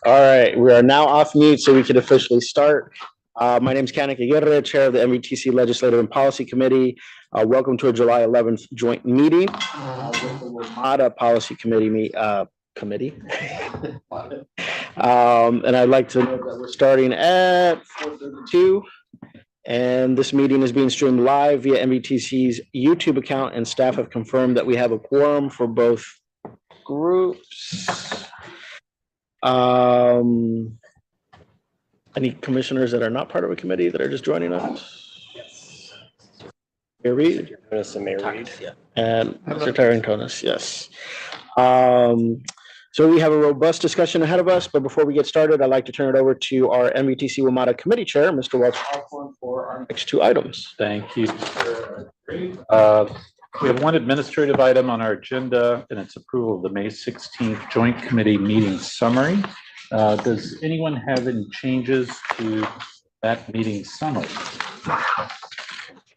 All right, we are now off mute, so we can officially start. My name is Kanik Aguirre, Chair of the MVTC Legislative and Policy Committee. Welcome to a July 11th joint meeting with the WMATA Policy Committee. And I'd like to note that we're starting at 4:32, and this meeting is being streamed live via MVTC's YouTube account, and staff have confirmed that we have a quorum for both groups. Any commissioners that are not part of a committee that are just joining us? Yes. Mayor Reed? And Secretary Tonis, yes. So we have a robust discussion ahead of us, but before we get started, I'd like to turn it over to our MVTC WMATA Committee Chair, Mr. Welch Hawthorne, for our next two items. Thank you. We have one administrative item on our agenda, and it's approval of the May 16th Joint Committee meeting summary. Does anyone have any changes to that meeting summary?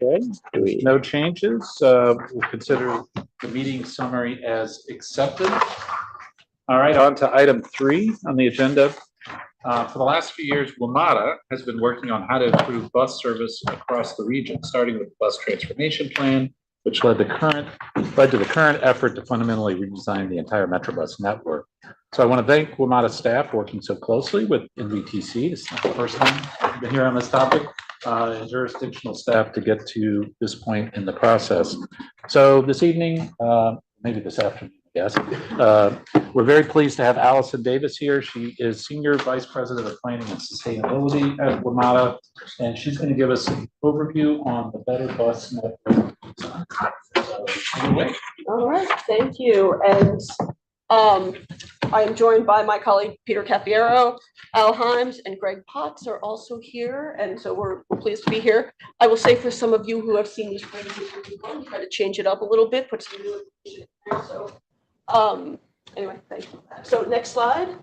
Okay, no changes. We'll consider the meeting summary as accepted. All right, on to item 3 on the agenda. For the last few years, WMATA has been working on how to improve bus service across the region, starting with the bus transformation plan, which led to the current effort to fundamentally redesign the entire Metrobus network. So I want to thank WMATA staff working so closely with MVTC. This is not the first time I've been here on this topic, and jurisdictional staff to get to this point in the process. So this evening, maybe this afternoon, yes, we're very pleased to have Allison Davis here. She is Senior Vice President of Planning and Sustainability at WMATA, and she's going to give us an overview on the Better Bus Network. All right, thank you. And I am joined by my colleague Peter Cafiero, Al Himes, and Greg Potts are also here, and so we're pleased to be here. I will say for some of you who have seen these presentations before, try to change it up a little bit, put some new information in there. So anyway, thank you. So next slide.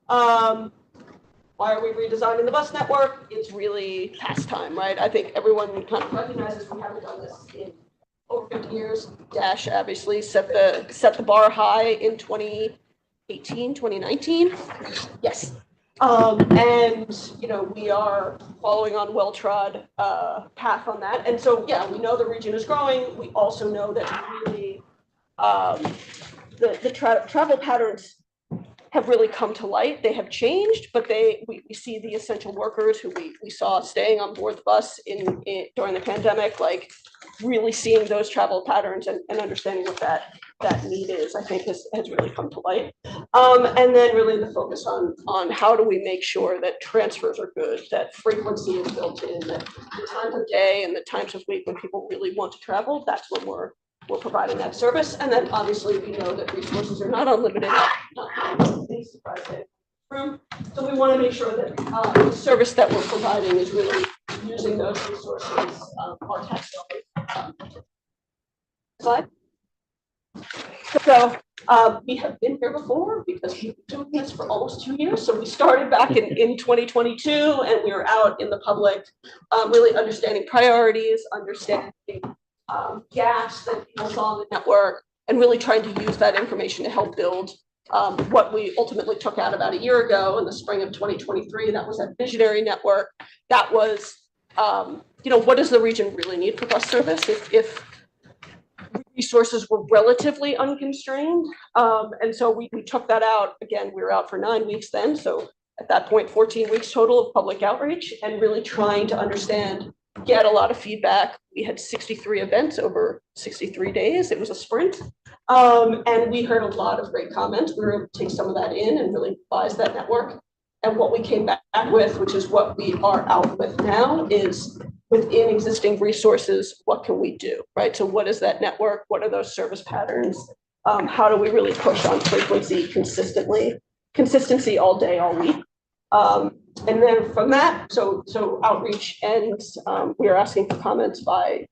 Why are we redesigning the bus network? It's really past time, right? I think everyone kind of recognizes we haven't done this in over 50 years. Dash obviously set the bar high in 2018, 2019. Yes. And you know, we are following on well-trod path on that. And so yeah, we know the region is growing. We also know that really the travel patterns have really come to light. They have changed, but we see the essential workers who we saw staying on board the bus during the pandemic, like really seeing those travel patterns and understanding what that need is, I think has really come to light. And then really the focus on how do we make sure that transfers are good, that frequency is built in, that the times of day and the times of week when people really want to travel, that's when we're providing that service. And then obviously we know that resources are not unlimited, so we want to make sure that the service that we're providing is really using those resources, our tax dollars. Slide. So we have been here before because we've been doing this for almost 2 years. So we started back in 2022, and we were out in the public, really understanding priorities, understanding gaps that people saw in the network, and really trying to use that information to help build what we ultimately took out about a year ago in the spring of 2023. That was that visionary network. That was, you know, what does the region really need for bus service if resources were relatively unconstrained? And so we took that out. Again, we were out for 9 weeks then. So at that point, 14 weeks total of public outreach and really trying to understand, get a lot of feedback. We had 63 events over 63 days. It was a sprint. And we heard a lot of great comments. We were able to take some of that in and really revise that network. And what we came back with, which is what we are out with now, is within existing resources, what can we do, right? So what is that network? What are those service patterns? How do we really push on frequency consistency all day, all week? And then from that, so outreach ends. We are asking for comments by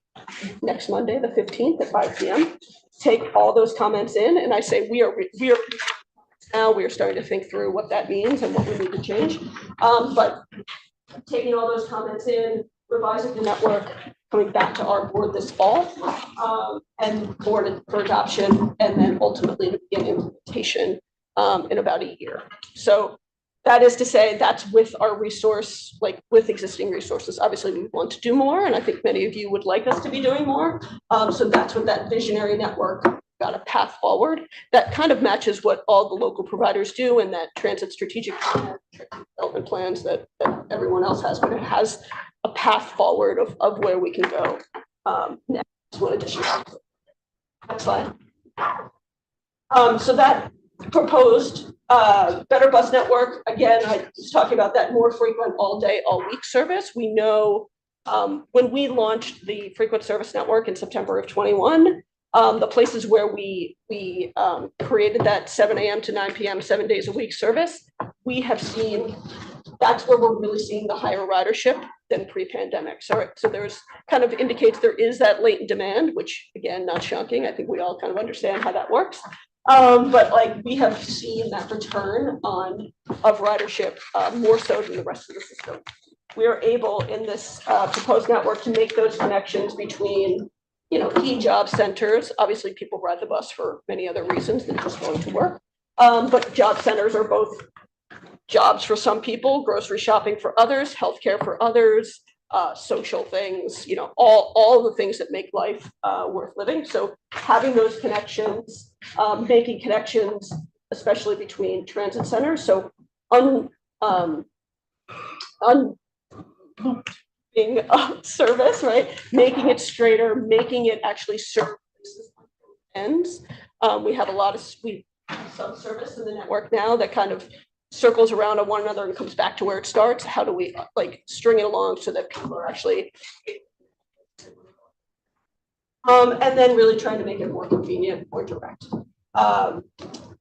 next Monday, the 15th at 5 p.m. Take all those comments in, and I say we are now we are starting to think through what that means and what we need to change. But taking all those comments in, revising the network, coming back to our board this fall, and board for adoption, and then ultimately to begin implementation in about a year. So That is to say, that's with our resource, like with existing resources. Obviously, we want to do more, and I think many of you would like us to be doing more. So that's what that visionary network got a path forward that kind of matches what all the local providers do, and that transit strategic plan, development plans that everyone else has, but it has a path forward of where we can go. Next one addition. Next slide. So that proposed better bus network, again, I was talking about that more frequent all day, all week service. We know when we launched the frequent service network in September of 21, the places where we created that 7 a.m. to 9 p.m., 7 days a week service, we have seen that's where we're really seeing the higher ridership than pre-pandemic. So there's kind of indicates there is that latent demand, which again, not shocking. I think we all kind of understand how that works. But like we have seen that return of ridership more so than the rest of the system. We are able in this proposed network to make those connections between, key job centers. Obviously, people ride the bus for many other reasons than just going to work. But job centers are both jobs for some people, grocery shopping for others, healthcare for others, social things, all the things that make life worth living. So having those connections, making connections, especially between transit centers. So being service, right? Making it straighter, making it actually serve ends. We have a lot of sub-service in the network now that kind of circles around on one another and comes back to where it starts. How do we string it along so that people are actually and then really trying to make it more convenient, more direct.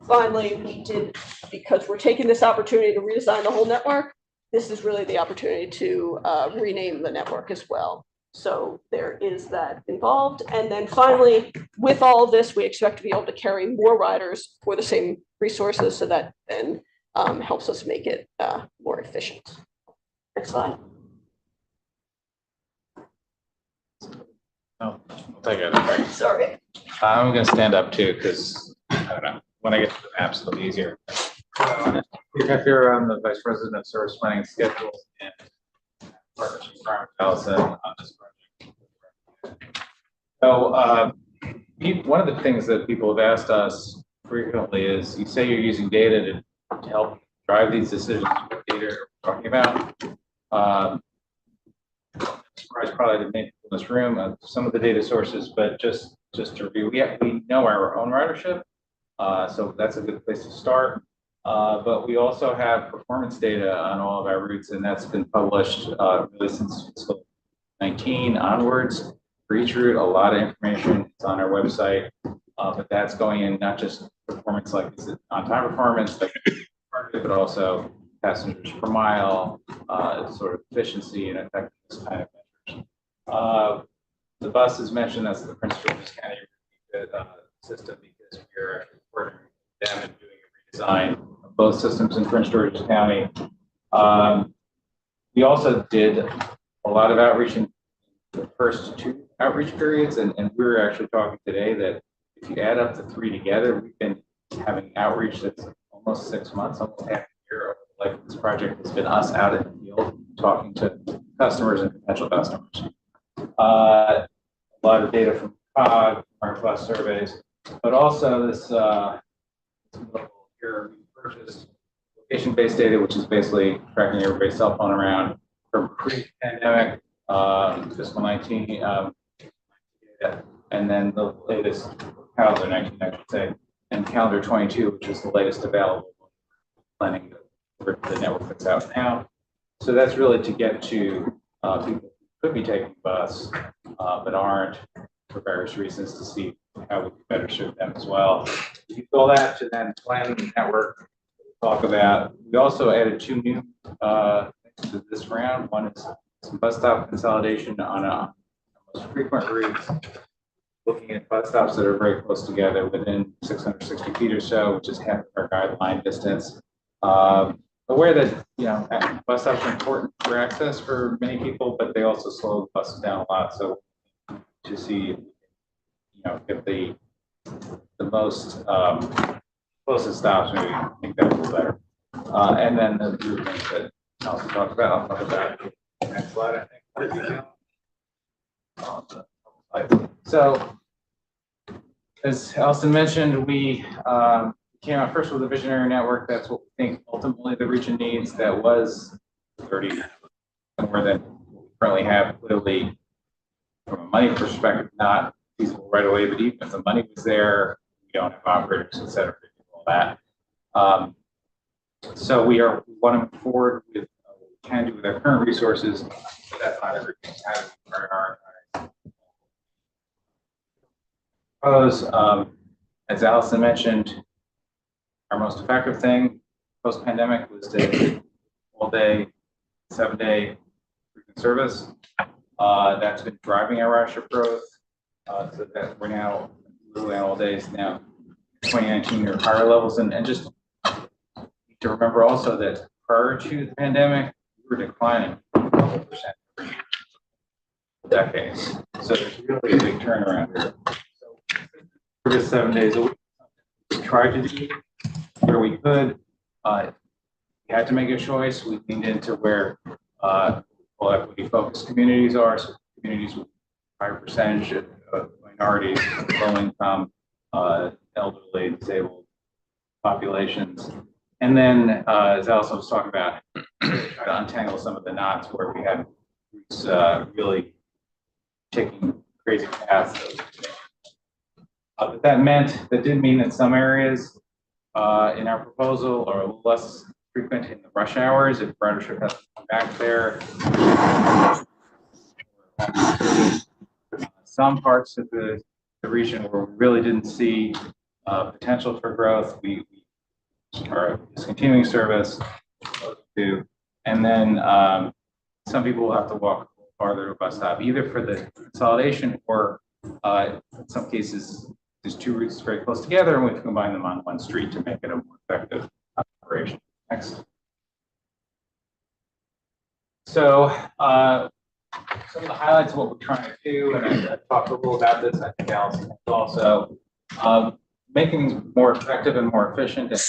Finally, we did, because we're taking this opportunity to redesign the whole network, this is really the opportunity to rename the network as well. So there is that involved. And then finally, with all of this, we expect to be able to carry more riders for the same resources, so that then helps us make it more efficient. Next slide. No, I'll take it. Sorry. I'm going to stand up too, because I don't know, when I get to the maps, it'll be easier. If you're on the Vice President of Service Planning Schedules and partnership with Allison on this project. So one of the things that people have asked us frequently is, you say you're using data to help drive these decisions. What data are we talking about? Surprised probably to many people in this room some of the data sources, but just to review, we know our own ridership, so that's a good place to start. But we also have performance data on all of our routes, and that's been published really since fiscal 19 onwards. For each route, a lot of information is on our website, but that's going in not just performance, like is it on-time performance, like, but also passengers per mile, sort of efficiency and effectiveness kind of measures. The bus is mentioned. That's the Prince George's County system, because we're partnering with them and doing a redesign of both systems in Prince George's County. We also did a lot of outreach in the first 2 outreach periods, and we were actually talking today that if you add up the 3 together, we've been having outreach that's almost 6 months, almost half a year. Like this project has been us out in the field talking to customers and potential customers. A lot of data from COG, our bus surveys, but also this here we purchased location-based data, which is basically tracking everybody's cell phone around from pre-pandemic, fiscal 19 data, and then the latest calendar 19, I should say, and calendar 22, which is the latest available planning for the network that's out now. So that's really to get to people who could be taking the bus, but aren't for various reasons, to see how we can better serve them as well. You can go that to then planning the network. Talk about. We also added 2 new things to this round. One is some bus stop consolidation on a most frequent routes, looking at bus stops that are very close together within 660 feet or so, which is half of our guideline distance. Aware that bus stops are important for access for many people, but they also slow the buses down a lot. So to see, if the most closest stops, maybe make that a little better. And then the movements that I'll talk about. I'll talk about next slide, I think. More detail. So, as Allison mentioned, we came out first with a visionary network. That's what we think ultimately the region needs. That was 30 more than what we currently have. Clearly, from a money perspective, not feasible right away, but even if the money was there, we don't have operators, et cetera, to do all that. So we want to move forward with what we can do with our current resources, but that's not everything. As Allison mentioned, our most effective thing post-pandemic was to all-day, 7-day frequent service. That's been driving our ridership growth. So that we're now literally on all days now, 2019 or higher levels, and just to remember also that prior to the pandemic, we were declining a couple percent every year for decades. So there's really a big turnaround here. So 7 days a week, we tried to do where we could. We had to make a choice. We leaned into where equity-focused communities are, so communities with higher percentage of minorities, low-income, elderly, disabled populations. And then, as Allison was talking about, try to untangle some of the knots where we had groups really taking crazy paths. But that did mean that some areas in our proposal are a little less frequent in the rush hours if ridership has to come back there. Some parts of the region where we really didn't see potential for growth, we are discontinuing service to, and then some people will have to walk farther to a bus stop, either for the consolidation or in some cases, there's two routes very close together and we've combined them on one street to make it a more effective operation. Next. So some of the highlights of what we're trying to do, and I talked a little about this, I think Allison also, making things more effective and more efficient. And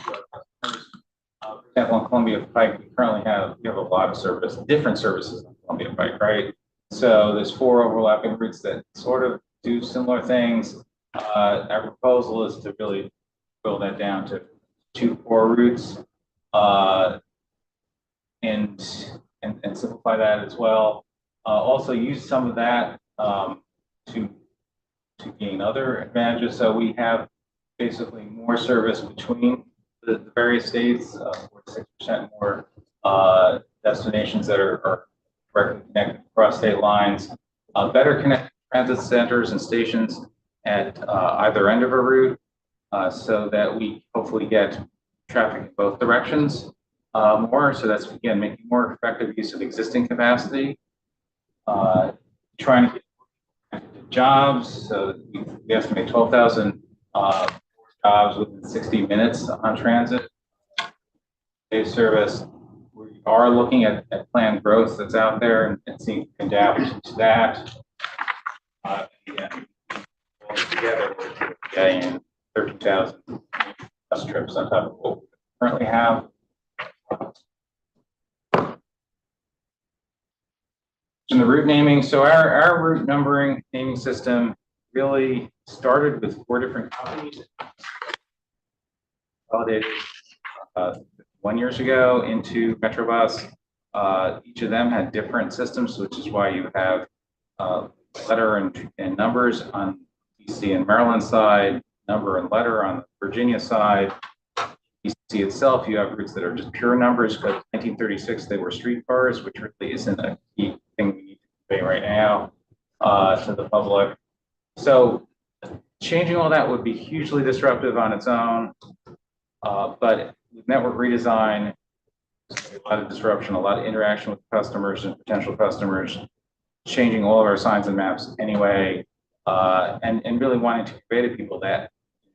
for example, on Columbia Pike, we have a lot of different services on Columbia Pike, right? So there's 4 overlapping routes that sort of do similar things. Our proposal is to really build that down to 2 core routes and simplify that as well. Also use some of that to gain other advantages. So we have basically more service between the various states, 46% more destinations that are directly connected across state lines, better connected transit centers and stations at either end of a route, so that we hopefully get traffic in both directions more. So that's, again, making more effective use of existing capacity, trying to get jobs. So we estimate 12,000 jobs within 60 minutes on transit based service. We are looking at planned growth that's out there and seeing if we can adapt to that. Again, all together, we're getting 13,000 bus trips on top of what we currently have. In the route naming, so our route numbering naming system really started with 4 different companies, validated 1 year ago into Metrobus. Each of them had different systems, which is why you have letter and numbers on DC and Maryland side, number and letter on the Virginia side. DC itself, you have routes that are just pure numbers because 1936 they were streetcars, which really isn't a key thing we need to convey right now to the public. So changing all that would be hugely disruptive on its own, but with network redesign, a lot of disruption, a lot of interaction with customers and potential customers, changing all of our signs and maps anyway, and really wanting to convey to people that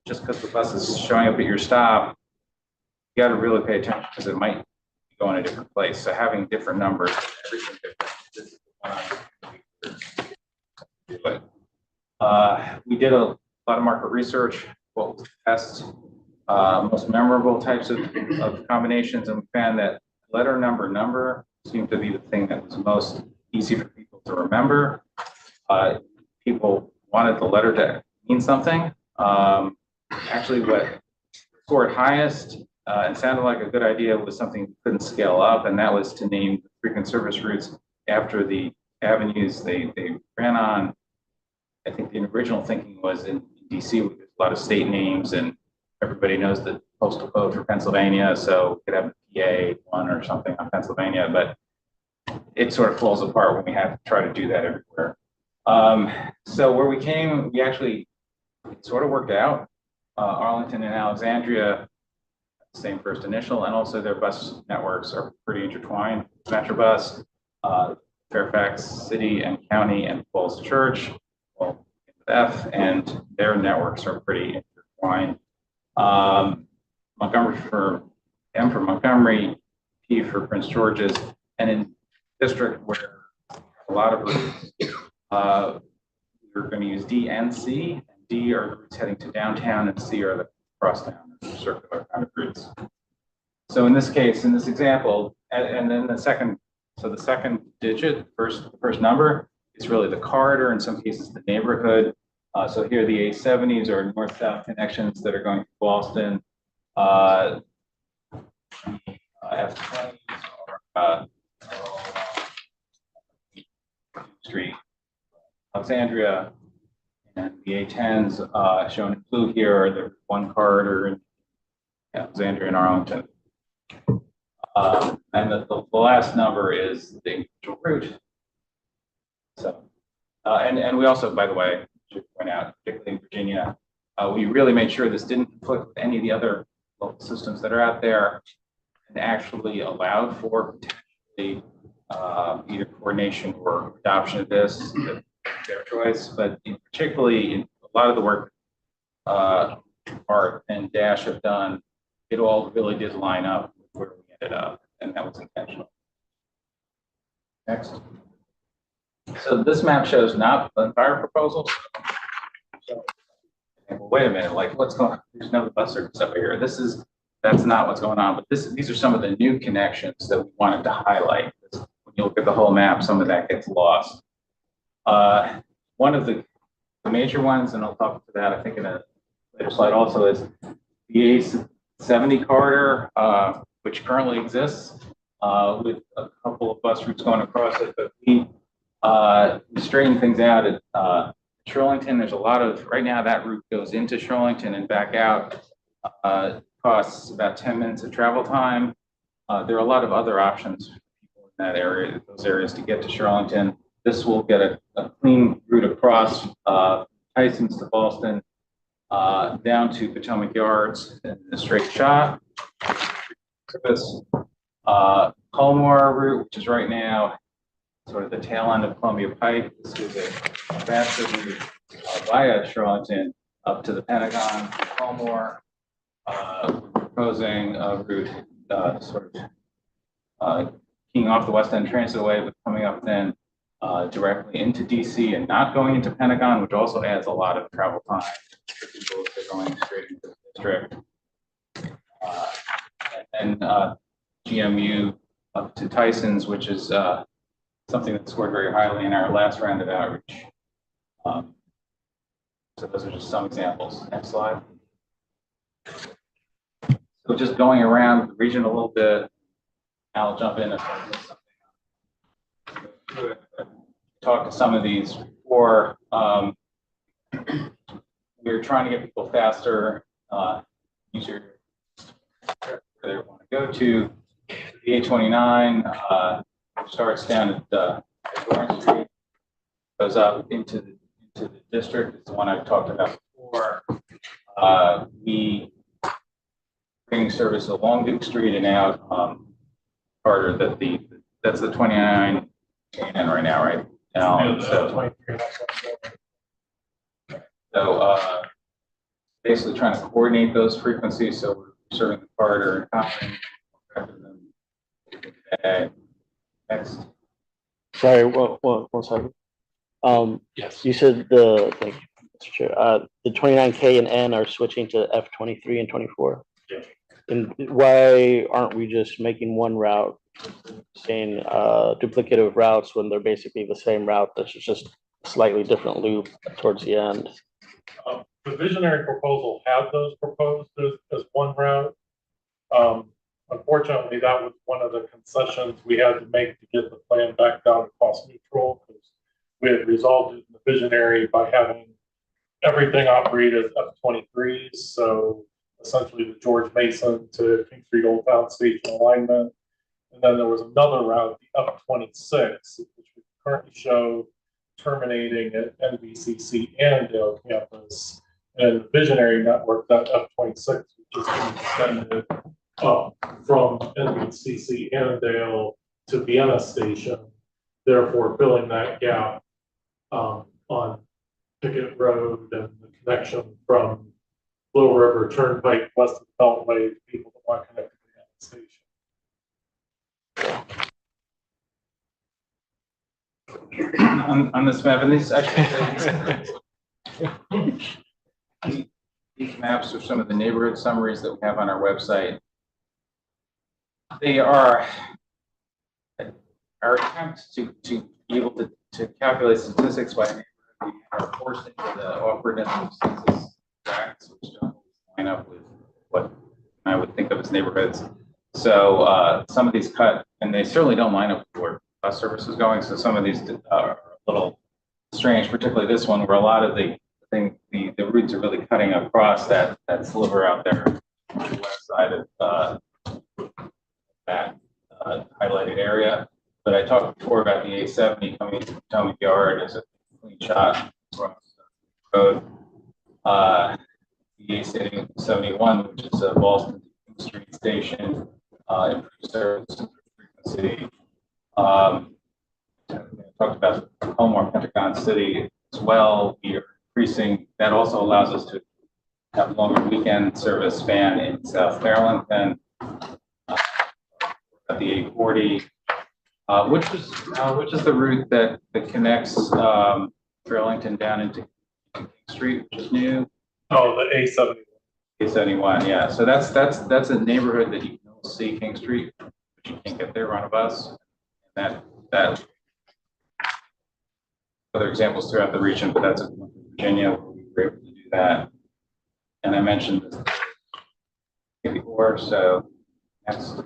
just because the bus is showing up at your stop, you got to really pay attention because it might be going a different place. So having different numbers, everything different. This is the one. We did a lot of market research. What was the best most memorable types of combinations, and we found that letter number seemed to be the thing that was most easy for people to remember. People wanted the letter to mean something. Actually, what scored highest and sounded like a good idea was something we couldn't scale up, and that was to name the frequent service routes after the avenues they ran on. I think the original thinking was in DC, there's a lot of state names, and everybody knows the postal code for Pennsylvania, so we could have a PA 1 or something on Pennsylvania, but it sort of falls apart when we have to try to do that everywhere. So where we actually sort of worked out. Arlington and Alexandria, same first initial, and also their bus networks are pretty intertwined. Metrobus, Fairfax City and County, and Falls Church, well, F, and their networks are pretty intertwined. Montgomery for M for Montgomery, P for Prince George's, and in district where a lot of routes, we're going to use D and C. And D are the routes heading to downtown, and C are the cross town circular kind of routes. So in this case, in this example, and then the second digit, first number, is really the corridor, in some cases the neighborhood. So here the A70s are north-south connections that are going to Boston. F20s are Street, Alexandria, and the A10s shown in blue here are the one corridor in Alexandria and Arlington. And the last number is the individual route. So, and we also, by the way, should point out, particularly in Virginia, we really made sure this didn't conflict with any of the other local systems that are out there, and actually allowed for potentially either coordination or adoption of this, their choice. But particularly in a lot of the work Art and Dash have done, it all really did line up with where we ended up, and that was intentional. Next. So this map shows not the entire proposal. So, well, wait a minute, like what's going on? There's no bus service over here. That's not what's going on, but these are some of the new connections that we wanted to highlight. When you look at the whole map, some of that gets lost. One of the major ones, and I'll talk to that I think in a later slide also, is the A70 corridor, which currently exists with a couple of bus routes going across it, but we straighten things out at Shirlington. There's a lot of, right now that route goes into Shirlington and back out, costs about 10 minutes of travel time. There are a lot of other options for people in that area, those areas, to get to Shirlington. This will get a clean route across Tysons to Boston, down to Potomac Yards in a straight shot. This Culmore route, which is right now sort of the tail end of Columbia Pike. This is a faster route via Shirlington up to the Pentagon, Culmore. We're proposing a route sort of keying off the West End Transitway, but coming up then directly into DC and not going into Pentagon, which also adds a lot of travel time for people if they're going straight into the district. And GMU up to Tysons, which is something that scored very highly in our last round of outreach. So those are just some examples. Next slide. So just going around the region a little bit, I'll jump in if I miss something. Talk to some of these before. We're trying to get people faster, easier where they want to go to. The A29 starts down at Lawrence Street, goes up into the district. It's the one I talked about before. We bring service along Duke Street and out harder. That's the 29 and right now, right? So basically trying to coordinate those frequencies so we're serving the corridor and next. Sorry, one second. Yes. You said the The 29K and N are switching to F23 and 24. Yeah. And why aren't we just making one route, saying duplicative routes when they're basically the same route? That's just a slightly different loop towards the end. The visionary proposal had those proposed as one route. Unfortunately, that was one of the concessions we had to make to get the plan back down to cost neutral, because we had resolved it in the visionary by having everything operate as F23s. So essentially the George Mason to King Street Old Town Station alignment. And then there was another route, the F26, which we currently show terminating at NBCC Annandale campus. And the visionary network, that F26, which is being extended up from NBCC Annandale to Vienna Station, therefore filling that gap on Pickett Road and the connection from Little River Turnpike west of the Beltway to people that want to connect to the Vienna station. On this map, and these actually, these maps are some of the neighborhood summaries that we have on our website. They are our attempt to be able to calculate statistics by neighborhood. We are forced into the awkwardness of census tracts, which don't line up with what I would think of as neighborhoods. So some of these cut, and they certainly don't line up with where bus service is going. So some of these are a little strange, particularly this one, where a lot of the routes are really cutting across that sliver out there on the west side of that highlighted area. But I talked before about the A70 coming into Potomac Yard as a clean shot across the road. The A71, which is a Boston Street Station, improved service and frequency. Talked about Hillmore Pentagon City as well. We are increasing. That also allows us to have longer weekend service span in South Maryland than at the 840, which is the route that connects Burlington down into King Street, which is new. Oh, the A71. A71, yeah. So that's a neighborhood that you can only see King Street, but you can't get there on a bus. That other examples throughout the region, but that's in Virginia where we were able to do that. And I mentioned this before, so next.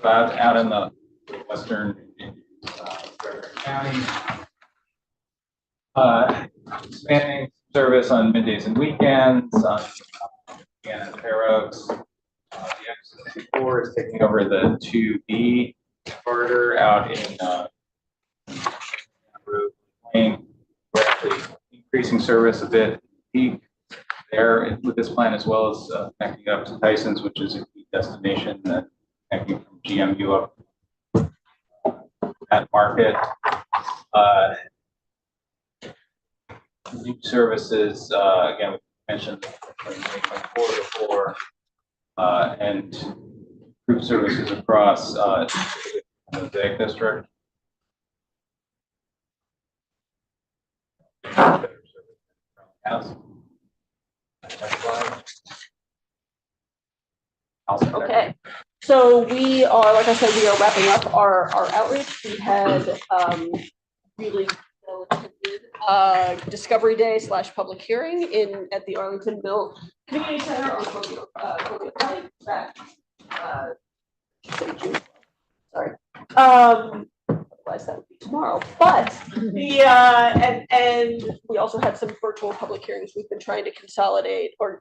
Out in the western County, expanding service on middays and weekends on and Fair Oaks. The X64 is taking over the 2B corridor out in Road Lane. We're actually increasing service a bit peak there with this plan, as well as connecting up to Tyson's, which is a key destination that connecting from GMU up that market. New services, again, we mentioned 2024 before, and group services across the Mosaic District. Okay, so we are, like I said, we are wrapping up our outreach. We had really Discovery Day / public hearing at the Arlingtonville Community Center on sorry. Otherwise that would be tomorrow. But the and we also had some virtual public hearings. We've been trying to consolidate or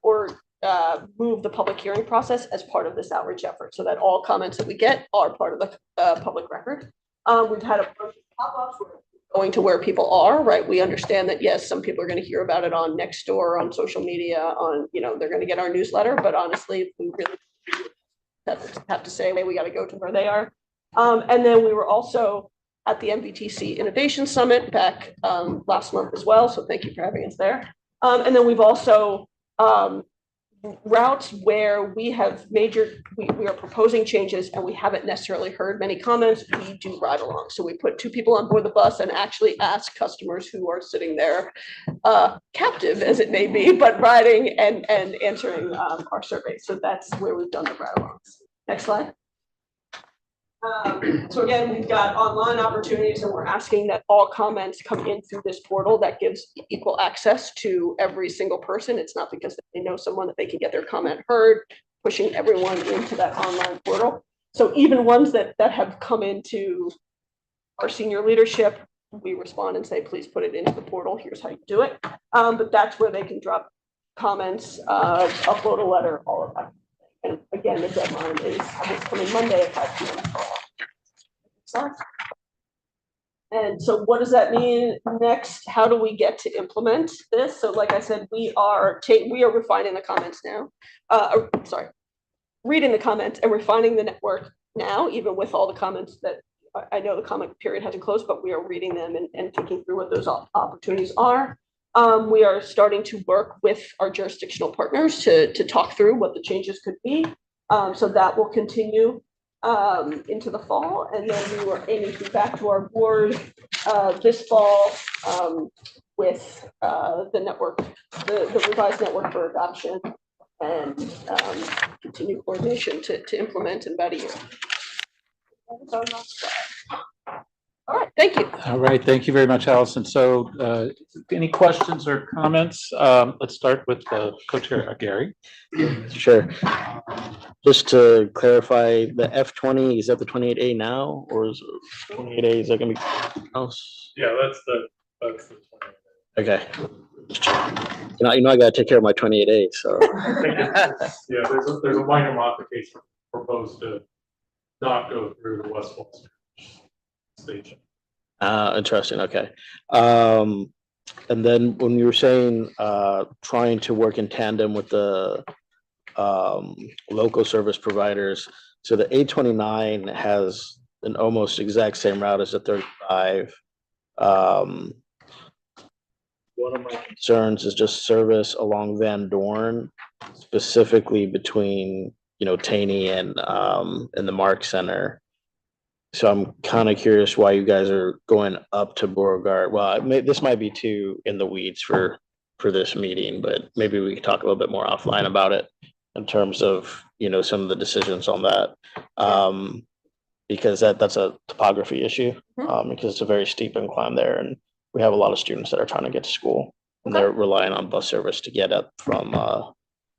move the public hearing process as part of this outreach effort, so that all comments that we get are part of the public record. We've had a bunch of pop-ups. We're going to where people are, right? We understand that, yes, some people are going to hear about it on Nextdoor, on social media, on, they're going to get our newsletter, but honestly, we really have to say, we got to go to where they are. And then we were also at the MVTC Innovation Summit back last month as well. So thank you for having us there. And then we've also routes where we have we are proposing changes and we haven't necessarily heard many comments, we do ride along. So we put 2 people on board the bus and actually ask customers who are sitting there, captive as it may be, but riding and answering our survey. So that's where we've done the ride alongs. Next slide. So again, we've got online opportunities and we're asking that all comments come in through this portal that gives equal access to every single person. It's not because they know someone that they can get their comment heard, pushing everyone into that online portal. So even ones that have come into our senior leadership, we respond and say, please put it into the portal. Here's how you do it. But that's where they can drop comments, upload a letter, all of that. And again, the deadline is this coming Monday at 5 p.m. And so what does that mean next? How do we get to implement this? So like I said, we are refining the comments now. Reading the comments and refining the network now, even with all the comments that I know the comment period hasn't closed, but we are reading them and thinking through what those opportunities are. We are starting to work with our jurisdictional partners to talk through what the changes could be. So that will continue into the fall. And then we were aiming to be back to our board this fall with the network, the revised network for adoption and continue coordination to implement in about a year. All right, thank you. All right, thank you very much, Allison. So any questions or comments? Let's start with the co-chair, Gary. Sure. Just to clarify, the F20, is that the 28A now, or is 28A, is that gonna be else? Yeah, that's the 20. Okay. You know, I gotta take care of my 28A, so. I think yeah, there's a minor modification proposed to not go through the West Wall station. Interesting, okay. And then when you were saying, trying to work in tandem with the local service providers, so the A29 has an almost exact same route as the 35. One of my concerns is just service along Van Dorn, specifically between, you know, Taney and the Mark Center. So I'm kind of curious why you guys are going up to Beauregard. Well, this might be too in the weeds for this meeting, but maybe we could talk a little bit more offline about it in terms of, you know, some of the decisions on that. Because that's a topography issue, because it's a very steep incline there, and we have a lot of students that are trying to get to school, and they're relying on bus service to get up from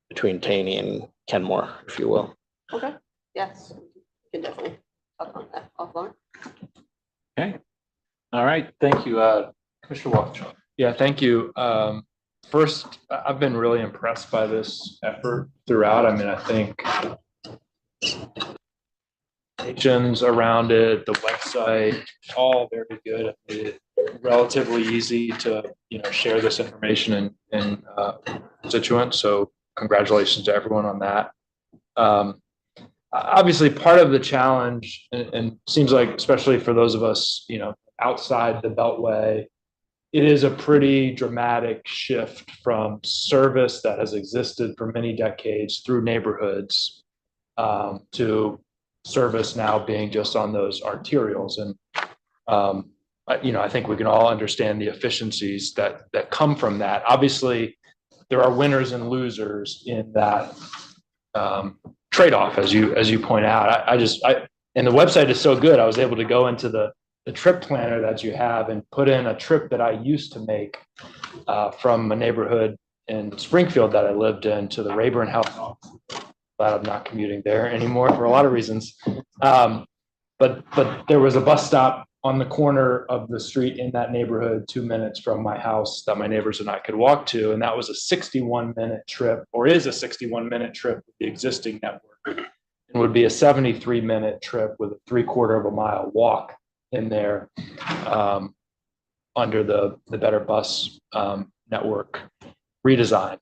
between Taney and Kenmore, if you will. Okay. Yes, we can definitely talk on that offline. Okay. All right. Thank you, Commissioner Walkinshaw. Yeah, thank you. First, I've been really impressed by this effort throughout. I mean, I think around it, the website, all very good. It made it relatively easy to, you know, share this information in constituents. So congratulations to everyone on that. Obviously, part of the challenge, and seems like, especially for those of us, you know, outside the Beltway, it is a pretty dramatic shift from service that has existed for many decades through neighborhoods to service now being just on those arterials. And, you know, I think we can all understand the efficiencies that come from that. Obviously, there are winners and losers in that trade-off, as you point out. And the website is so good, I was able to go into the trip planner that you have and put in a trip that I used to make from a neighborhood in Springfield that I lived in to the Rayburn House. Glad I'm not commuting there anymore for a lot of reasons. But there was a bus stop on the corner of the street in that neighborhood, 2 minutes from my house, that my neighbors and I could walk to. And that was a 61-minute trip, or is a 61-minute trip with the existing network, and would be a 73-minute trip with a 3/4 of a mile walk in there under the Better Bus network redesign.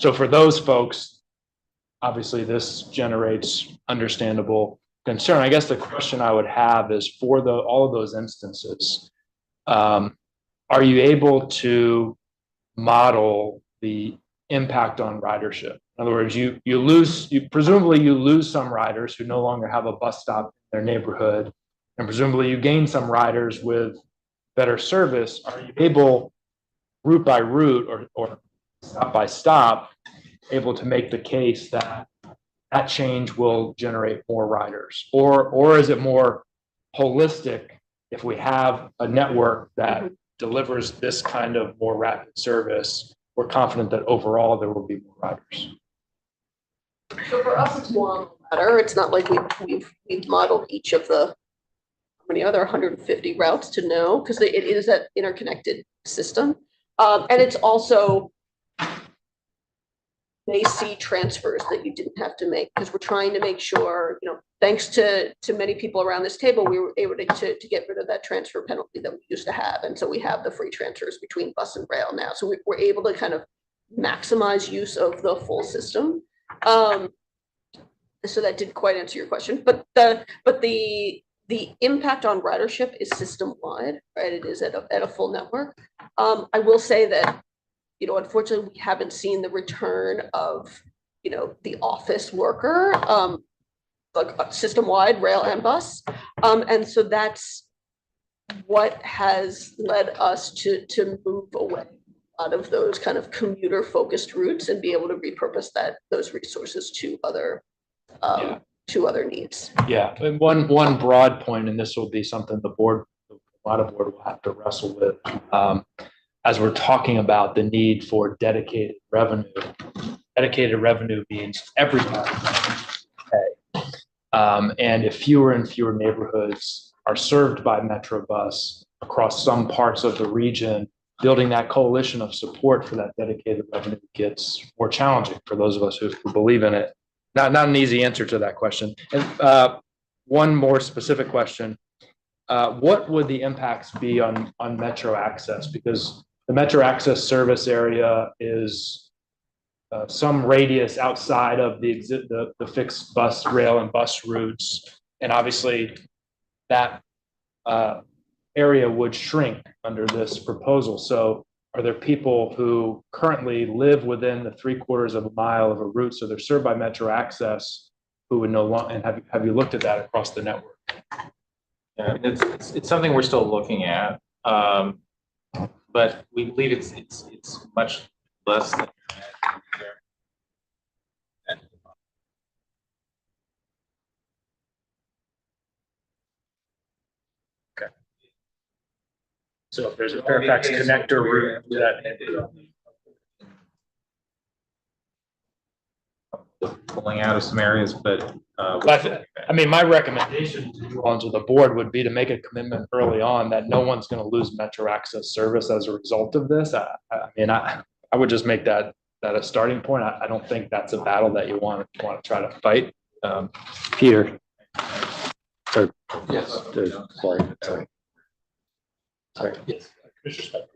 So for those folks, obviously this generates understandable concern. I guess the question I would have is, for all of those instances, are you able to model the impact on ridership. In other words, you presumably lose some riders who no longer have a bus stop in their neighborhood, and presumably you gain some riders with better service. Are you able, route by route or stop by stop, able to make the case that that change will generate more riders? Or is it more holistic? If we have a network that delivers this kind of more rapid service, we're confident that overall there will be more riders. So for us, it's more on the latter. It's not like we've modeled each of the, how many other 150 routes to know, because it is that interconnected system. And it's also, they see transfers that you didn't have to make, because we're trying to make sure, thanks to many people around this table, we were able to get rid of that transfer penalty that we used to have. And so we have the free transfers between bus and rail now. So we're able to kind of maximize use of the full system. So that didn't quite answer your question, but the impact on ridership is system wide, right? It is at a full network. I will say that, unfortunately, we haven't seen the return of, the office worker, like system wide rail and bus. And so that's what has led us to move away out of those kind of commuter focused routes and be able to repurpose those resources to other needs. Yeah, and one broad point, and this will be something the WMATA board will have to wrestle with, as we're talking about the need for dedicated revenue. Dedicated revenue means everybody pay. And if fewer and fewer neighborhoods are served by Metrobus across some parts of the region, building that coalition of support for that dedicated revenue gets more challenging for those of us who believe in it. Not an easy answer to that question. And one more specific question. What would the impacts be on Metro access? Because the Metro access service area is some radius outside of the fixed bus, rail, and bus routes. And obviously that area would shrink under this proposal. So are there people who currently live within the 3/4 of a mile of a route, so they're served by Metro access, who would no longer, and have you looked at that across the network? Yeah, it's something we're still looking at, but we believe it's much less than. So if there's a Fairfax connector route that Pulling out of some areas, but I mean, my recommendation to you onto the board would be to make a commitment early on that no one's going to lose Metro access service as a result of this. I would just make that a starting point. I don't think that's a battle that you want to try to fight. Peter. yes. Sorry.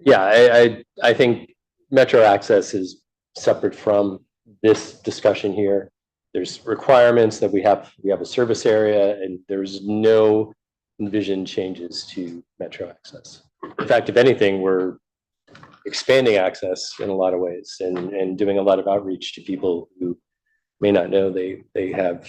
Yeah, I think Metro access is separate from this discussion here. There's requirements that we have a service area, and there's no envisioned changes to Metro access. In fact, if anything, we're expanding access in a lot of ways and doing a lot of outreach to people who may not know they have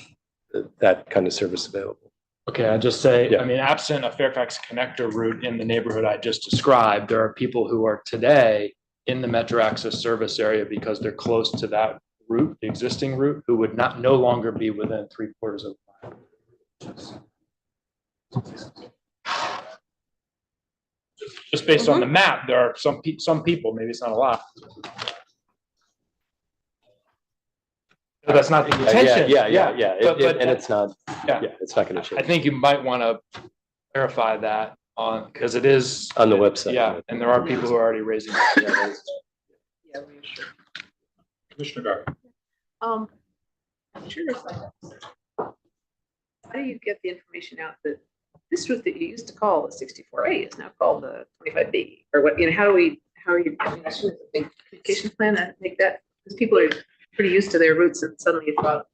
that kind of service available. Okay, I just say, Yeah. I mean, absent a Fairfax connector route in the neighborhood I just described, there are people who are today in the Metro access service area because they're close to that route, the existing route, who would no longer be within 3/4 of a mile. Just based on the map, there are some people, maybe it's not a lot. But that's not the intention. Yeah. But And it's not. Yeah. Yeah, it's not going to change I think you might want to clarify that because it is on the website. Yeah, and there are people who are already raising. Yeah, we should. Commissioner Gar. I'm curious. How do you get the information out that this route that you used to call the 64A is now called the 25B? Or what, how are you, I mean, that's a big communication plan that make that, because people are pretty used to their routes and suddenly it's about.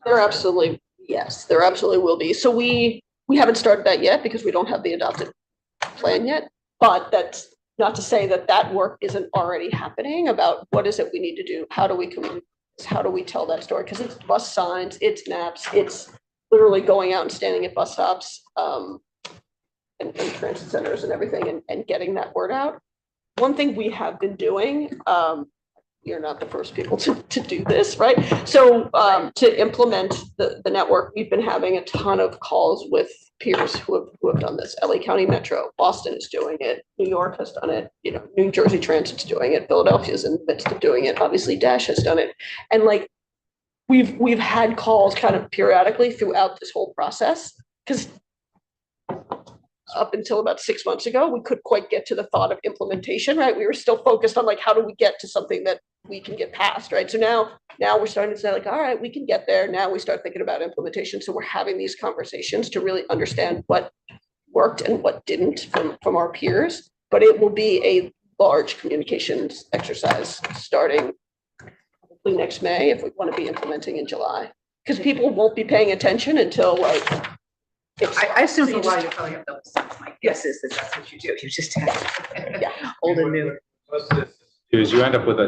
There absolutely will be. So we haven't started that yet because we don't have the adopted plan yet, but that's not to say that that work isn't already happening about what is it we need to do? How do we communicate? How do we tell that story? Because it's bus signs, it's maps, it's literally going out and standing at bus stops, and transit centers and everything, and getting that word out. One thing we have been doing, you're not the first people to do this, right? So to implement the network, we've been having a ton of calls with peers who have done this. LA County Metro, Boston is doing it, New York has done it, you know, New Jersey Transit's doing it, Philadelphia's in the midst of doing it, obviously Dash has done it. And like we've had calls kind of periodically throughout this whole process, because up until about 6 months ago, we couldn't quite get to the thought of implementation, right? We were still focused on like, how do we get to something that we can get past, right? So now we're starting to say like, all right, we can get there. Now we start thinking about implementation. So we're having these conversations to really understand what worked and what didn't from our peers. But it will be a large communications exercise starting hopefully next May if we want to be implementing in July. Because people won't be paying attention until like, I assume for a while you probably have double signs. My guess is that that's what you do. You just have old and new. Is you end up with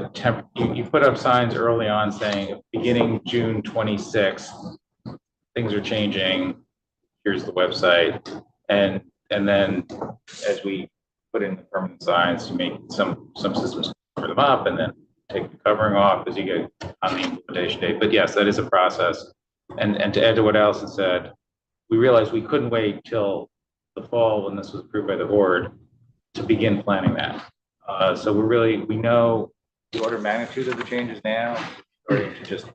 you put up signs early on saying beginning June 26th, things are changing. Here's the website. And then as we put in the permanent signs, you make some systems cover them up and then take the covering off as you get on the implementation date. But yes, that is a process. And to add to what Allison said, we realized we couldn't wait till the fall when this was approved by the board to begin planning that. So we know the order of magnitude of the changes now, or to just,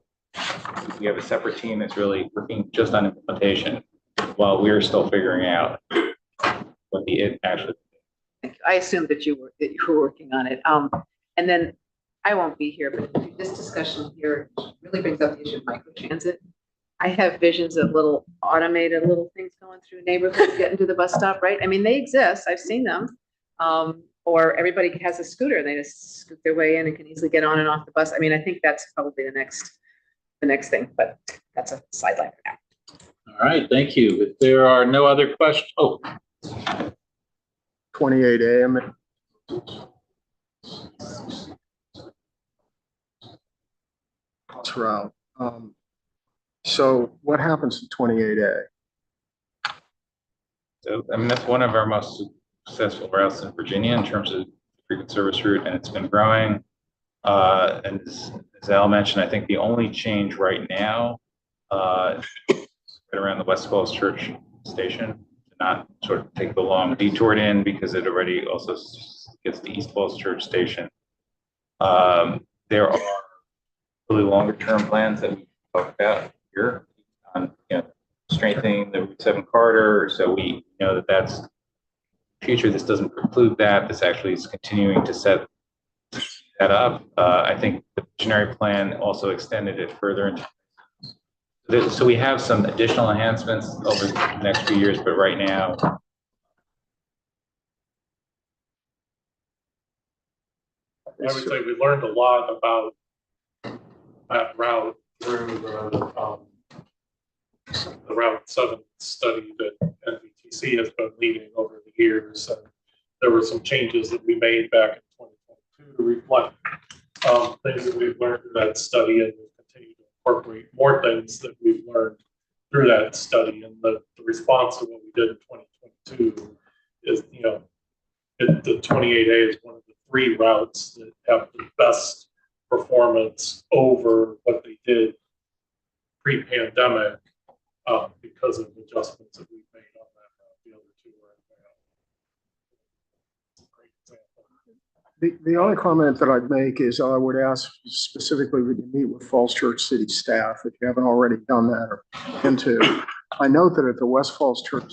we have a separate team that's really working just on implementation while we're still figuring out what the it actually. I assumed that you were working on it. And then I won't be here, but this discussion here really brings up the issue of microtransit. I have visions of little automated little things going through neighborhoods, getting to the bus stop, right? I mean, they exist. I've seen them. Or everybody has a scooter and they just scoot their way in and can easily get on and off the bus. I mean, I think that's probably the next thing, but that's a sideline for now. All right, thank you. If there are no other questions, 28 AM. Route. So what happens to 28A? So, I mean, that's one of our most successful routes in Virginia in terms of frequent service route, and it's been growing. And as Al mentioned, I think the only change right now right around the West Falls Church station, to not sort of take the long detour in because it already also gets the East Falls Church station. There are really longer term plans that we talked about here on strengthening the Route 7 corridor. So we know that that's future. This doesn't preclude that. This actually is continuing to set that up. I think the visionary plan also extended it further into. So we have some additional enhancements over the next few years, but right now. I would say we learned a lot about that route through the Route 7 study that NVTC has been leading over the years. And there were some changes that we made back in 2022 to reflect things that we've learned through that study, and we'll continue to incorporate more things that we've learned through that study. And the response to what we did in 2022 is, the 28A is one of the 3 routes that have the best performance over what they did pre-pandemic because of adjustments that we've made on that route. The other 2 are great example. The only comment that I'd make is I would ask specifically when you meet with Falls Church City staff, if you haven't already done that or into. I note that at the West Falls Church,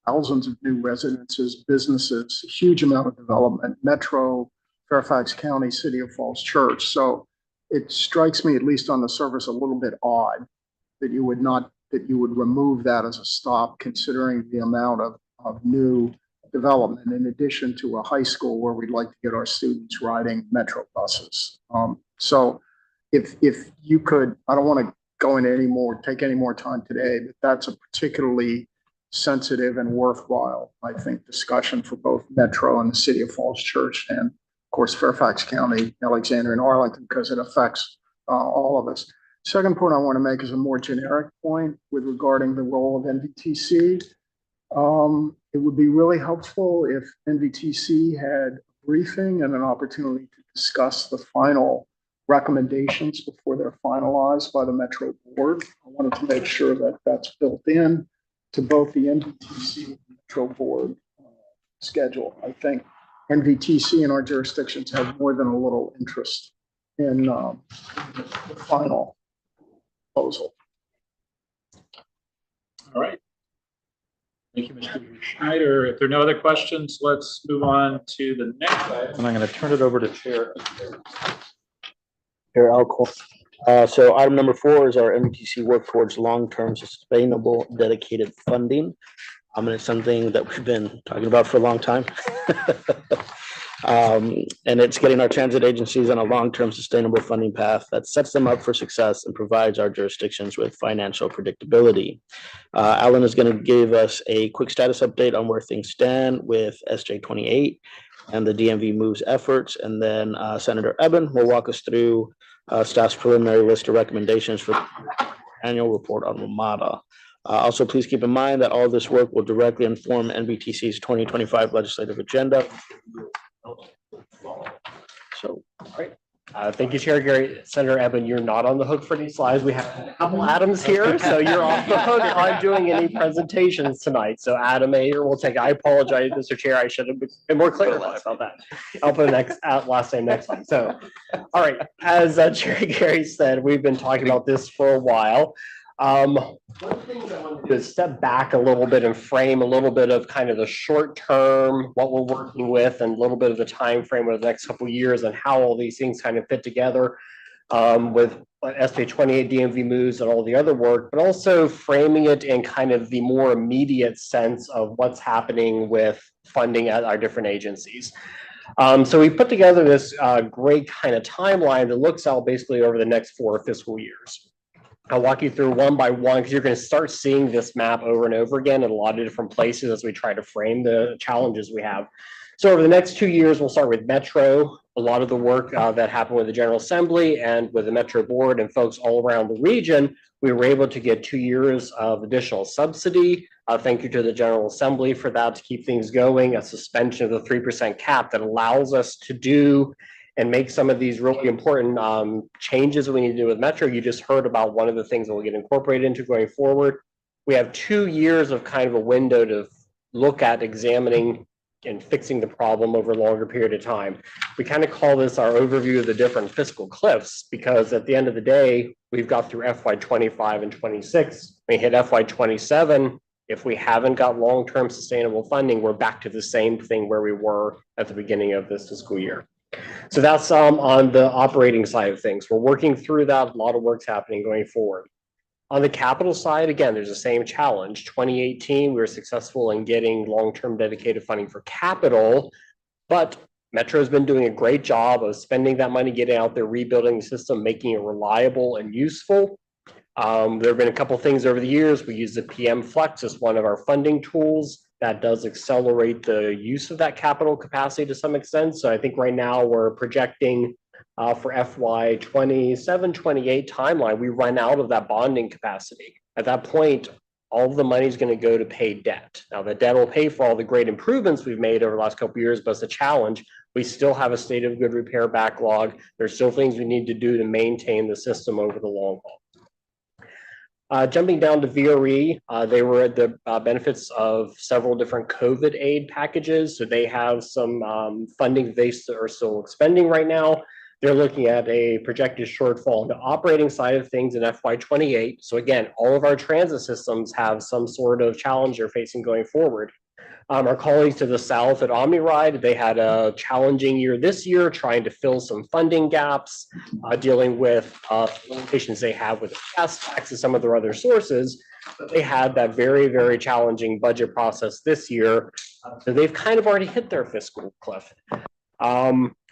thousands of new residences, businesses, a huge amount of development, Metro, Fairfax County, City of Falls Church. So it strikes me, at least on the surface, a little bit odd that you would remove that as a stop, considering the amount of new development, in addition to a high school where we'd like to get our students riding Metro buses. So if you could, I don't want to go into take any more time today, but that's a particularly sensitive and worthwhile, I think, discussion for both Metro and the city of Falls Church and, of course, Fairfax County, Alexandria, and Arlington, because it affects all of us. Second point I want to make is a more generic point with regarding the role of NVTC. It would be really helpful if NVTC had a briefing and an opportunity to discuss the final recommendations before they're finalized by the Metro Board. I wanted to make sure that that's built in to both the NVTC and Metro Board schedule. I think NVTC in our jurisdictions have more than a little interest in the final proposal. All right. Thank you, Mr. Schneider. If there are no other questions, let's move on to the next item. And I'm going to turn it over to Chair. Chair Alcoa. So item number 4 is our MVTC work towards long-term sustainable dedicated funding. And it's something that we've been talking about for a long time. And it's getting our transit agencies on a long-term sustainable funding path that sets them up for success and provides our jurisdictions with financial predictability. Alan is going to give us a quick status update on where things stand with SJ 28 and the DMV moves efforts. And then Senator Eben will walk us through staff's preliminary list of recommendations for the annual report on WMATA. Also, please keep in mind that all of this work will directly inform NVTC's 2025 legislative agenda. So, thank you, Chair Gary. Senator Eben, you're not on the hook for these slides. We have a couple Adams here, so you're off the hook on doing any presentations tonight. So Adam Ayer will take, I apologize, Mr. Chair, I should have been more clear about that. I'll put next last name next time. So, all right, as Chair Gary said, we've been talking about this for a while. One of the things I want to do is step back a little bit and frame a little bit of kind of the short term, what we're working with, and a little bit of the time frame over the next couple of years and how all these things kind of fit together with SJ 28 DMV moves and all the other work, but also framing it in kind of the more immediate sense of what's happening with funding at our different agencies. So we put together this great kind of timeline that looks out basically over the next 4 fiscal years. I'll walk you through one by one because you're going to start seeing this map over and over again in a lot of different places as we try to frame the challenges we have. So over the next 2 years, we'll start with Metro. A lot of the work that happened with the General Assembly and with the Metro Board and folks all around the region, we were able to get 2 years of additional subsidy. Thank you to the General Assembly for that to keep things going, a suspension of the 3% cap that allows us to do and make some of these really important changes we need to do with Metro. You just heard about one of the things that will get incorporated into going forward. We have 2 years of kind of a window to look at examining and fixing the problem over a longer period of time. We kind of call this our overview of the different fiscal cliffs, because at the end of the day, we've got through FY 25 and 26. We hit FY 27. If we haven't got long-term sustainable funding, we're back to the same thing where we were at the beginning of this fiscal year. So that's on the operating side of things. We're working through that. A lot of work's happening going forward. On the capital side, again, there's the same challenge. 2018, we were successful in getting long-term dedicated funding for capital, but Metro's been doing a great job of spending that money, getting out there, rebuilding the system, making it reliable and useful. There have been a couple things over the years. We use the PM Flex as one of our funding tools. That does accelerate the use of that capital capacity to some extent. So I think right now we're projecting for FY 27, 28 timeline, we run out of that bonding capacity. At that point, all of the money is going to go to pay debt. Now the debt will pay for all the great improvements we've made over the last couple of years, but it's a challenge. We still have a state of good repair backlog. There's still things we need to do to maintain the system over the long haul. Jumping down to VRE, they were at the benefits of several different COVID aid packages. So they have some funding they are still expending right now. They're looking at a projected shortfall on the operating side of things in FY 28. So again, all of our transit systems have some sort of challenge they're facing going forward. Our colleagues to the south at OmniRide, they had a challenging year this year, trying to fill some funding gaps, dealing with limitations they have with the gas tax and some of their other sources. But they had that very, very challenging budget process this year. So they've kind of already hit their fiscal cliff.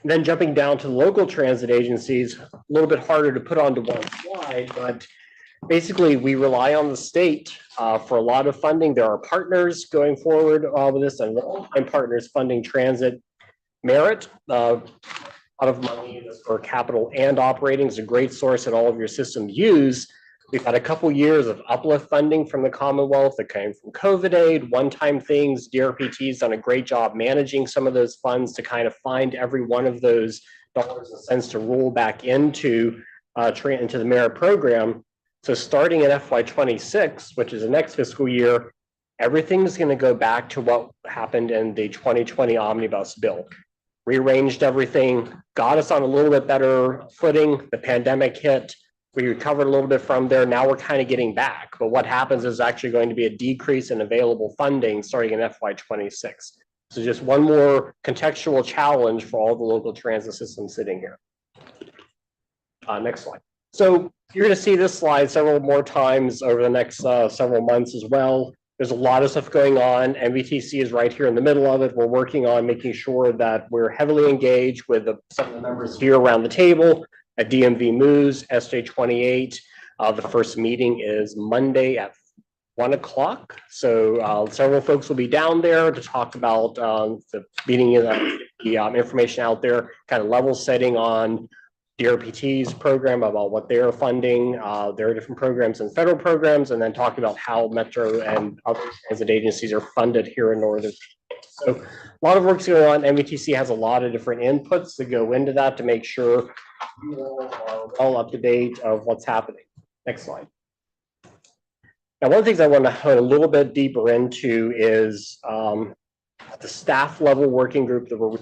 Then jumping down to local transit agencies, a little bit harder to put onto one slide, but basically, we rely on the state for a lot of funding. There are partners going forward with this and partners funding transit merit. A lot of money for capital and operating is a great source that all of your systems use. We've had a couple years of uplift funding from the Commonwealth that came from COVID aid, one-time things. DRPT's done a great job managing some of those funds to kind of find every one of those dollars and cents to roll back into the merit program. So starting in FY26, which is the next fiscal year, everything's going to go back to what happened in the 2020 omnibus bill. Rearranged everything, got us on a little bit better footing. The pandemic hit. We recovered a little bit from there. Now we're kind of getting back. But what happens is actually going to be a decrease in available funding starting in FY26. So just one more contextual challenge for all the local transit systems sitting here. Next slide. So you're going to see this slide several more times over the next several months as well. There's a lot of stuff going on. MVTC is right here in the middle of it. We're working on making sure that we're heavily engaged with some of the members here around the table at DMV Moves, SJ28. The first meeting is Monday at 1 o'clock. So several folks will be down there to talk about the meeting, the information out there, kind of level setting on DRPT's program, about what they're funding, their different programs and federal programs, and then talking about how Metro and other transit agencies are funded here in Northern. So a lot of work's going on. MVTC has a lot of different inputs that go into that to make sure you all are well up to date of what's happening. Next slide. Now, one of the things I want to hone a little bit deeper into is the staff level working group that we're.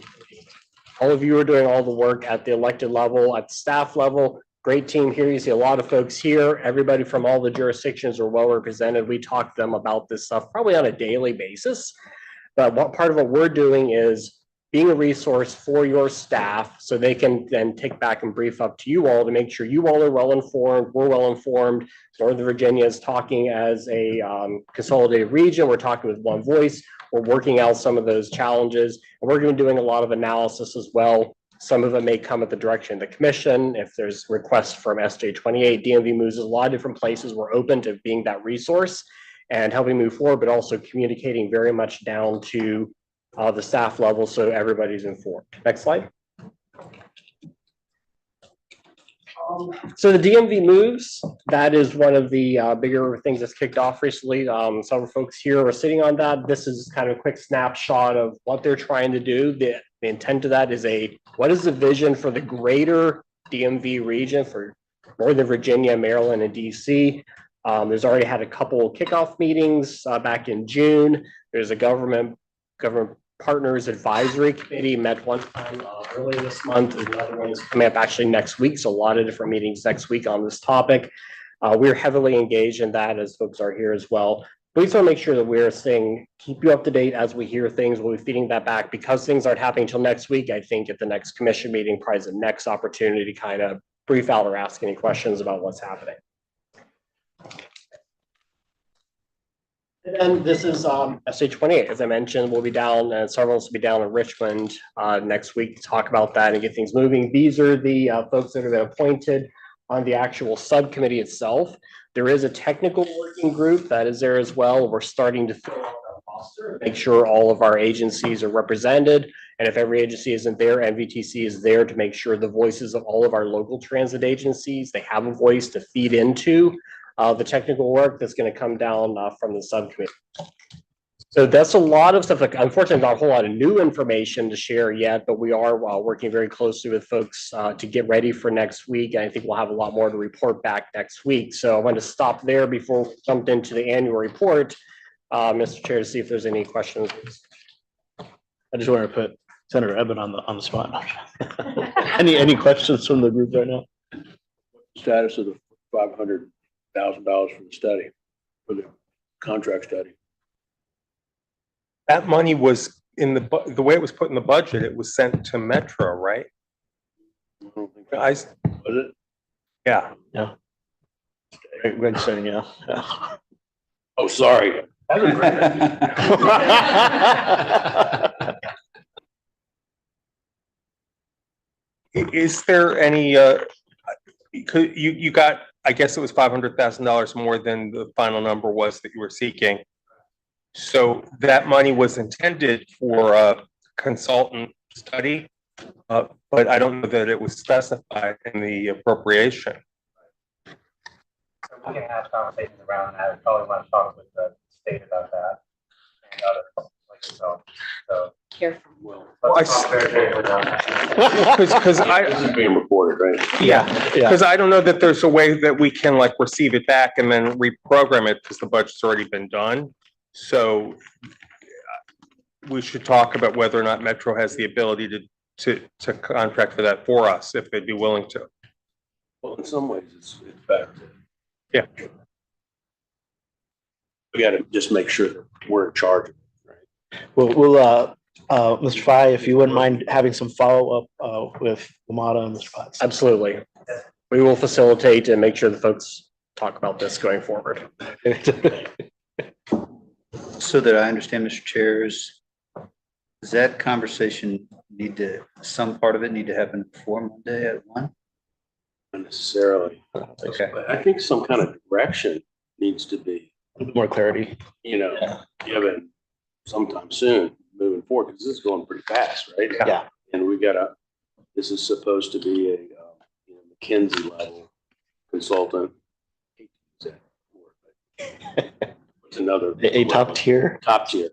All of you are doing all the work at the elected level, at the staff level. Great team here. You see a lot of folks here. Everybody from all the jurisdictions are well represented. We talk to them about this stuff probably on a daily basis. But what part of what we're doing is being a resource for your staff so they can then take back and brief up to you all to make sure you all are well informed. We're well informed. Northern Virginia is talking as a consolidated region. We're talking with one voice. We're working out some of those challenges, and we're going to be doing a lot of analysis as well. Some of it may come at the direction of the commission. If there's requests from SJ28, DMV Moves, a lot of different places. We're open to being that resource and helping move forward, but also communicating very much down to the staff level so everybody's informed. Next slide. So the DMV Moves, that is one of the bigger things that's kicked off recently. Several folks here are sitting on that. This is kind of a quick snapshot of what they're trying to do. The intent of that is what is the vision for the greater DMV region for Northern Virginia, Maryland, and DC? There's already had a couple kickoff meetings back in June. There's a government Partners Advisory Committee met one time earlier this month. There's another one that's coming up actually next week. So a lot of different meetings next week on this topic. We're heavily engaged in that as folks are here as well. We just want to make sure that we're keep you up to date as we hear things. We'll be feeding that back because things aren't happening until next week. I think at the next commission meeting, probably is the next opportunity to kind of brief out or ask any questions about what's happening. And then this is SJ28. As I mentioned, we'll be down, and several of us will be down in Richmond next week to talk about that and get things moving. These are the folks that have been appointed on the actual subcommittee itself. There is a technical working group that is there as well. We're starting to fill out our roster, make sure all of our agencies are represented. And if every agency isn't there, MVTC is there to make sure the voices of all of our local transit agencies, they have a voice to feed into the technical work that's going to come down from the subcommittee. So that's a lot of stuff. Like, unfortunately, not a whole lot of new information to share yet, but we are working very closely with folks to get ready for next week. And I think we'll have a lot more to report back next week. So I want to stop there before we jump into the annual report, Mr. Chair, to see if there's any questions. I just want to put Senator Eben on the spot. Any questions from the group right now? Status of the $500,000 for the study, for the contract study. That money was in the way it was put in the budget, it was sent to Metro, right? I don't think Was it? Yeah. Yeah. Greg saying yeah. Oh, sorry. Is there any, you got I guess it was $500,000 more than the final number was that you were seeking. So that money was intended for a consultant study, but I don't know that it was specified in the appropriation. We can have conversations around that. I probably want to talk with the state about that. And other like so. Careful. Well, Let's talk very carefully about that. Because I, this is being recorded, right? yeah, because I don't know that there's a way that we can like receive it back and then reprogram it because the budget's already been done. So we should talk about whether or not Metro has the ability to contract for that for us, if they'd be willing to. Well, in some ways, it's better. Yeah. We gotta just make sure that we're in charge of it, right? We'll, Mr. Fry, if you wouldn't mind having some follow-up, with WMATA and Mr. Potts. Absolutely. We will facilitate and make sure the folks talk about this going forward. So that I understand, Mr. Chair, does that conversation some part of it need to happen before Monday at 1? Not necessarily. Okay. But I think some kind of direction needs to be, More clarity. given sometime soon moving forward, because this is going pretty fast, right? Yeah. And this is supposed to be a McKinsey level consultant. It's another. A top tier. Top tier.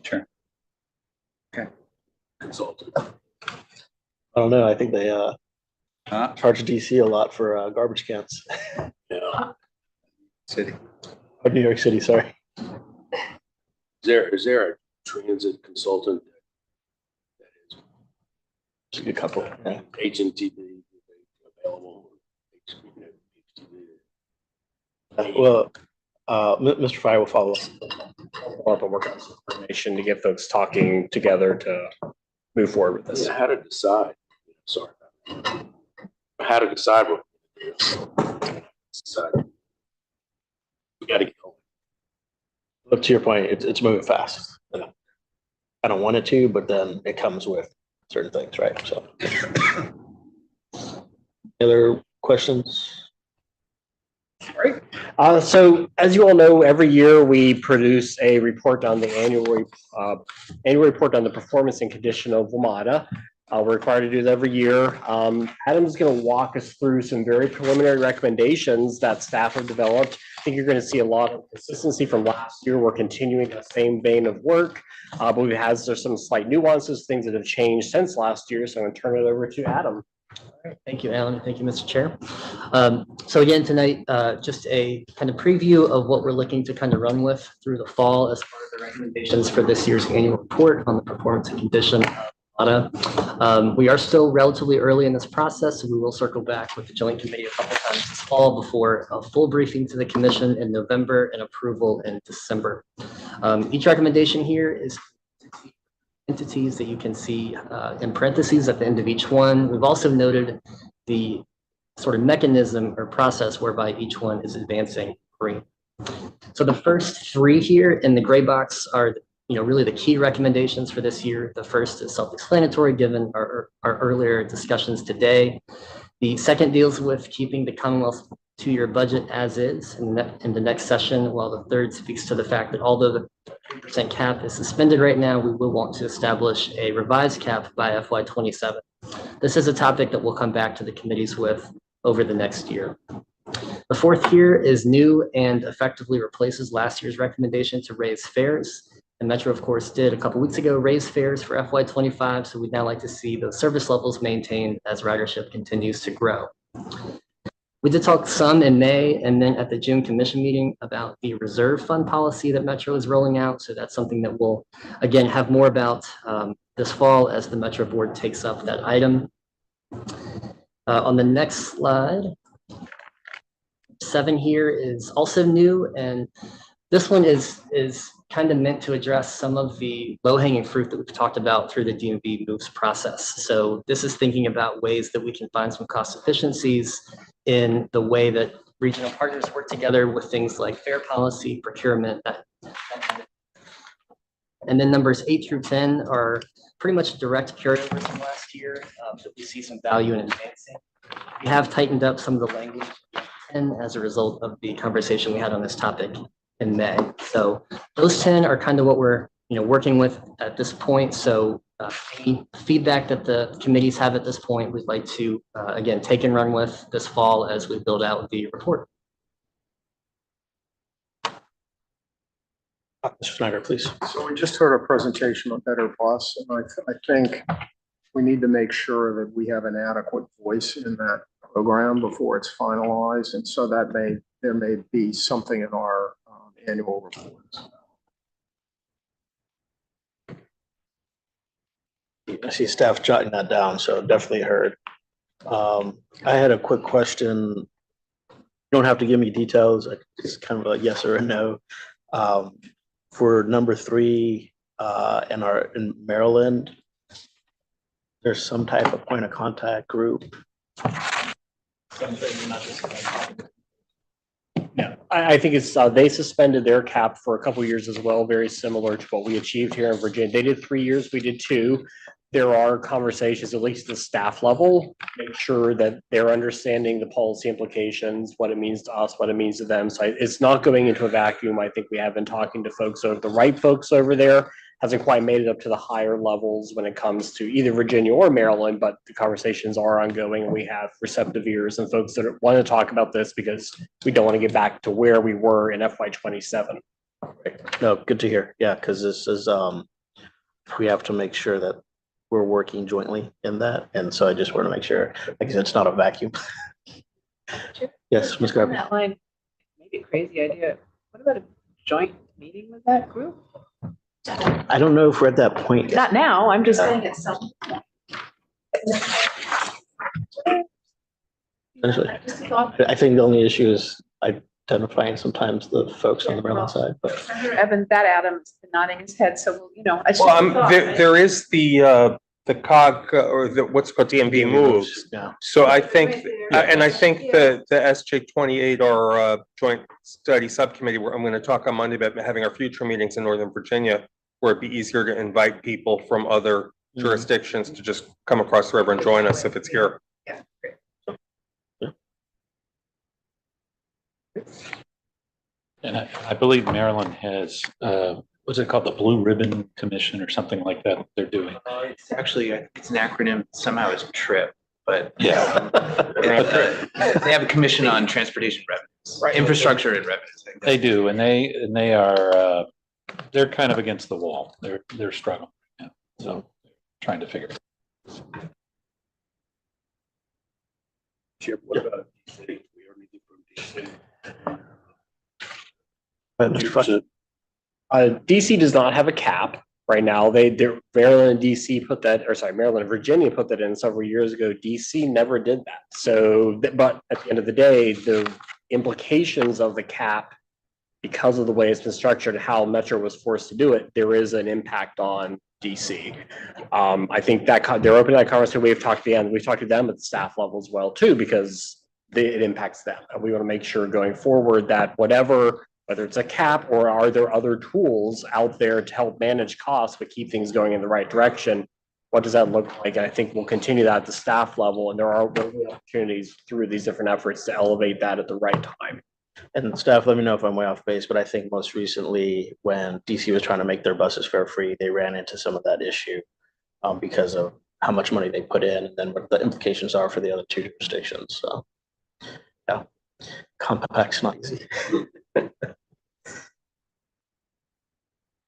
Sure. Okay. Consultant. I don't know. I think they, charge DC a lot for, garbage cans. Yeah. City. Or New York City, sorry. Is there a transit consultant that is Just a couple. Yeah. HNTB available? Well, Mr. Fry will follow up. We'll have to work on some information to get folks talking together to move forward with this. How to decide, sorry. How to decide what. Decide. We gotta get going. Look, to your point, it's moving fast. I don't want it to, but then it comes with certain things, right? So. Other questions? Right. So as you all know, every year we produce a report on the annual report on the performance and condition of WMATA. We're required to do that every year. Adam's going to walk us through some very preliminary recommendations that staff have developed. I think you're going to see a lot of consistency from last year. We're continuing the same vein of work, but there's some slight nuances, things that have changed since last year. So I'm going to turn it over to Adam. Thank you, Alan. Thank you, Mr. Chair. So again, tonight, just a kind of preview of what we're looking to kind of run with through the fall as part of the recommendations for this year's annual report on the performance and condition of WMATA. We are still relatively early in this process, so we will circle back with the Joint Committee a couple times this fall before a full briefing to the Commission in November and approval in December. Each recommendation here is entities that you can see in parentheses at the end of each one. We've also noted the sort of mechanism or process whereby each one is advancing green. So the first three here in the gray box are really the key recommendations for this year. The first is self-explanatory given our earlier discussions today. The second deals with keeping the Commonwealth's two-year budget as is in the next session, while the third speaks to the fact that although the 3% cap is suspended right now, we will want to establish a revised cap by FY27. This is a topic that we'll come back to the committees with over the next year. The fourth here is new and effectively replaces last year's recommendation to raise fares. And Metro, of course, did a couple weeks ago raise fares for FY25, so we'd now like to see those service levels maintained as ridership continues to grow. We did talk some in May and then at the June Commission meeting about the reserve fund policy that Metro is rolling out. So that's something that we'll, again, have more about this fall as the Metro Board takes up that item. On the next slide, 7 here is also new, and this one is kind of meant to address some of the low-hanging fruit that we've talked about through the DMV moves process. So this is thinking about ways that we can find some cost efficiencies in the way that regional partners work together with things like fare policy, procurement. And then numbers 8 through 10 are pretty much direct carryovers from last year. So we see some value in advancing. We have tightened up some of the language and as a result of the conversation we had on this topic in May. So those 10 are kind of what we're working with at this point. So any feedback that the committees have at this point, we'd like to again take and run with this fall as we build out the report. Mr. Snyder, please. So we just heard a presentation on Better Bus, and I think we need to make sure that we have an adequate voice in that program before it's finalized. And so there may be something in our annual reports. I see staff jotting that down, so definitely heard. I had a quick question. You don't have to give me details. It's kind of a yes or a no. For number 3, in Maryland, there's some type of point of contact group. Yeah, I think it's, they suspended their cap for a couple of years as well, very similar to what we achieved here in Virginia. They did 3 years, we did 2. There are conversations, at least at the staff level, make sure that they're understanding the policy implications, what it means to us, what it means to them. So it's not going into a vacuum. I think we have been talking to folks over the right folks over there. Hasn't quite made it up to the higher levels when it comes to either Virginia or Maryland, but the conversations are ongoing and we have receptive ears and folks that want to talk about this because we don't want to get back to where we were in FY27. No, good to hear. Yeah, because this is, we have to make sure that we're working jointly in that. And so I just want to make sure, like I said, it's not a vacuum. Yes, Ms. On Garvey. that line, maybe a crazy idea. What about a joint meeting with that group? I don't know if we're at that point yet. Not now, I'm just saying it's some. Essentially, I think the only issue is identifying sometimes the folks on the Maryland side, but Senator Evan, that Adam's nodding his head, so, it's Well, just a thought, right? there is the COG or what's called DMV moves. yeah. So I think, Right there. and I think the SJ28 or Joint Study Subcommittee, where I'm going to talk on Monday about having our future meetings in Northern Virginia, where it'd be easier to invite people from other jurisdictions to just come across the river and join us if it's here. Yeah, great. And I believe Maryland has, what's it called? The Blue Ribbon Commission or something like that they're doing. It's actually, it's an acronym, somehow it's TRIP, but Yeah. they have a commission on transportation revenues, infrastructure and revenues. I think They do, and they are, they're kind of against the wall. They're struggling. Yeah. So trying to figure it out. Chip, what about DC? We heard anything from DC? DC does not have a cap right now. Maryland and DC Maryland and Virginia put that in several years ago. DC never did that. So, but at the end of the day, the implications of the cap, because of the way it's been structured and how Metro was forced to do it, there is an impact on DC. I think that they're open to that conversation. We've talked to them at the staff level as well too, because it impacts them. And we want to make sure going forward that whether it's a cap or are there other tools out there to help manage costs but keep things going in the right direction, what does that look like? And I think we'll continue that at the staff level, and there are opportunities through these different efforts to elevate that at the right time. And staff, let me know if I'm way off base, but I think most recently when DC was trying to make their buses fare free, they ran into some of that issue because of how much money they put in and then what the implications are for the other two jurisdictions. So, yeah, compact's not easy.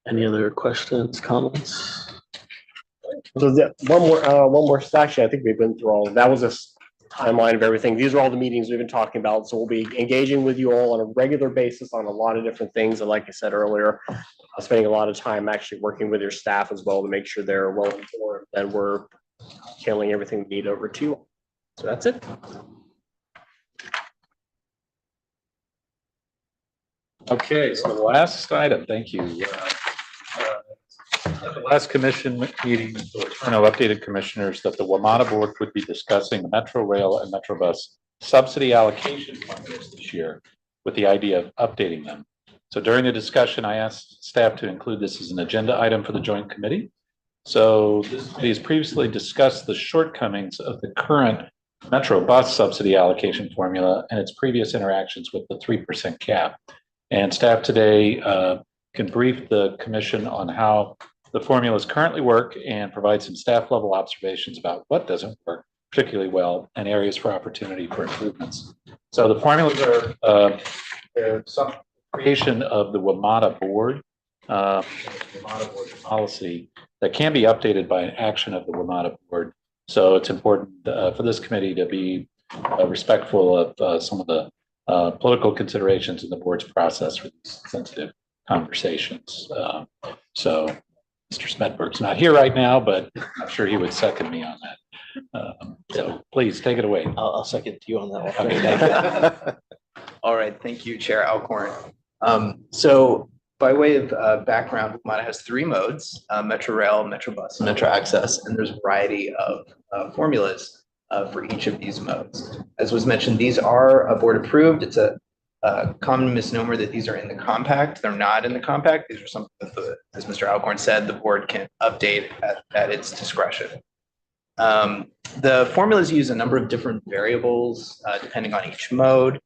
Any other questions, comments? So one more section. I think we've been through all of that. Was a timeline of everything. These are all the meetings we've been talking about. So we'll be engaging with you all on a regular basis on a lot of different things. And like I said earlier, spending a lot of time actually working with your staff as well to make sure they're well informed and we're channeling everything we need over to you. So that's it. Okay, so the last item, thank you. At the last commission meeting, there were no updated commissioners that the WMATA board would be discussing the Metro Rail and Metro Bus subsidy allocation plans this year with the idea of updating them. So during the discussion, I asked staff to include this as an agenda item for the joint committee. So this committee has previously discussed the shortcomings of the current Metro bus subsidy allocation formula and its previous interactions with the 3% cap. And staff today can brief the commission on how the formulas currently work and provide some staff level observations about what doesn't work particularly well and areas for opportunity for improvements. So the formulas are some creation of the WMATA board, WMATA board policy that can be updated by an action of the WMATA board. So it's important for this committee to be respectful of some of the political considerations in the board's process for these sensitive conversations. So Mr. Smedberg's not here right now, but I'm sure he would second me on that. So please take it away. I'll second you on that one. Okay. All right, thank you, Chair Alcorn. So by way of background, WMATA has three modes: Metro Rail, Metro Bus, and Metro Access, and there's a variety of formulas for each of these modes. As was mentioned, these are board approved. It's a common misnomer that these are in the compact. They're not in the compact. These are something that, as Mr. Alcorn said, the board can update at its discretion. The formulas use a number of different variables depending on each mode.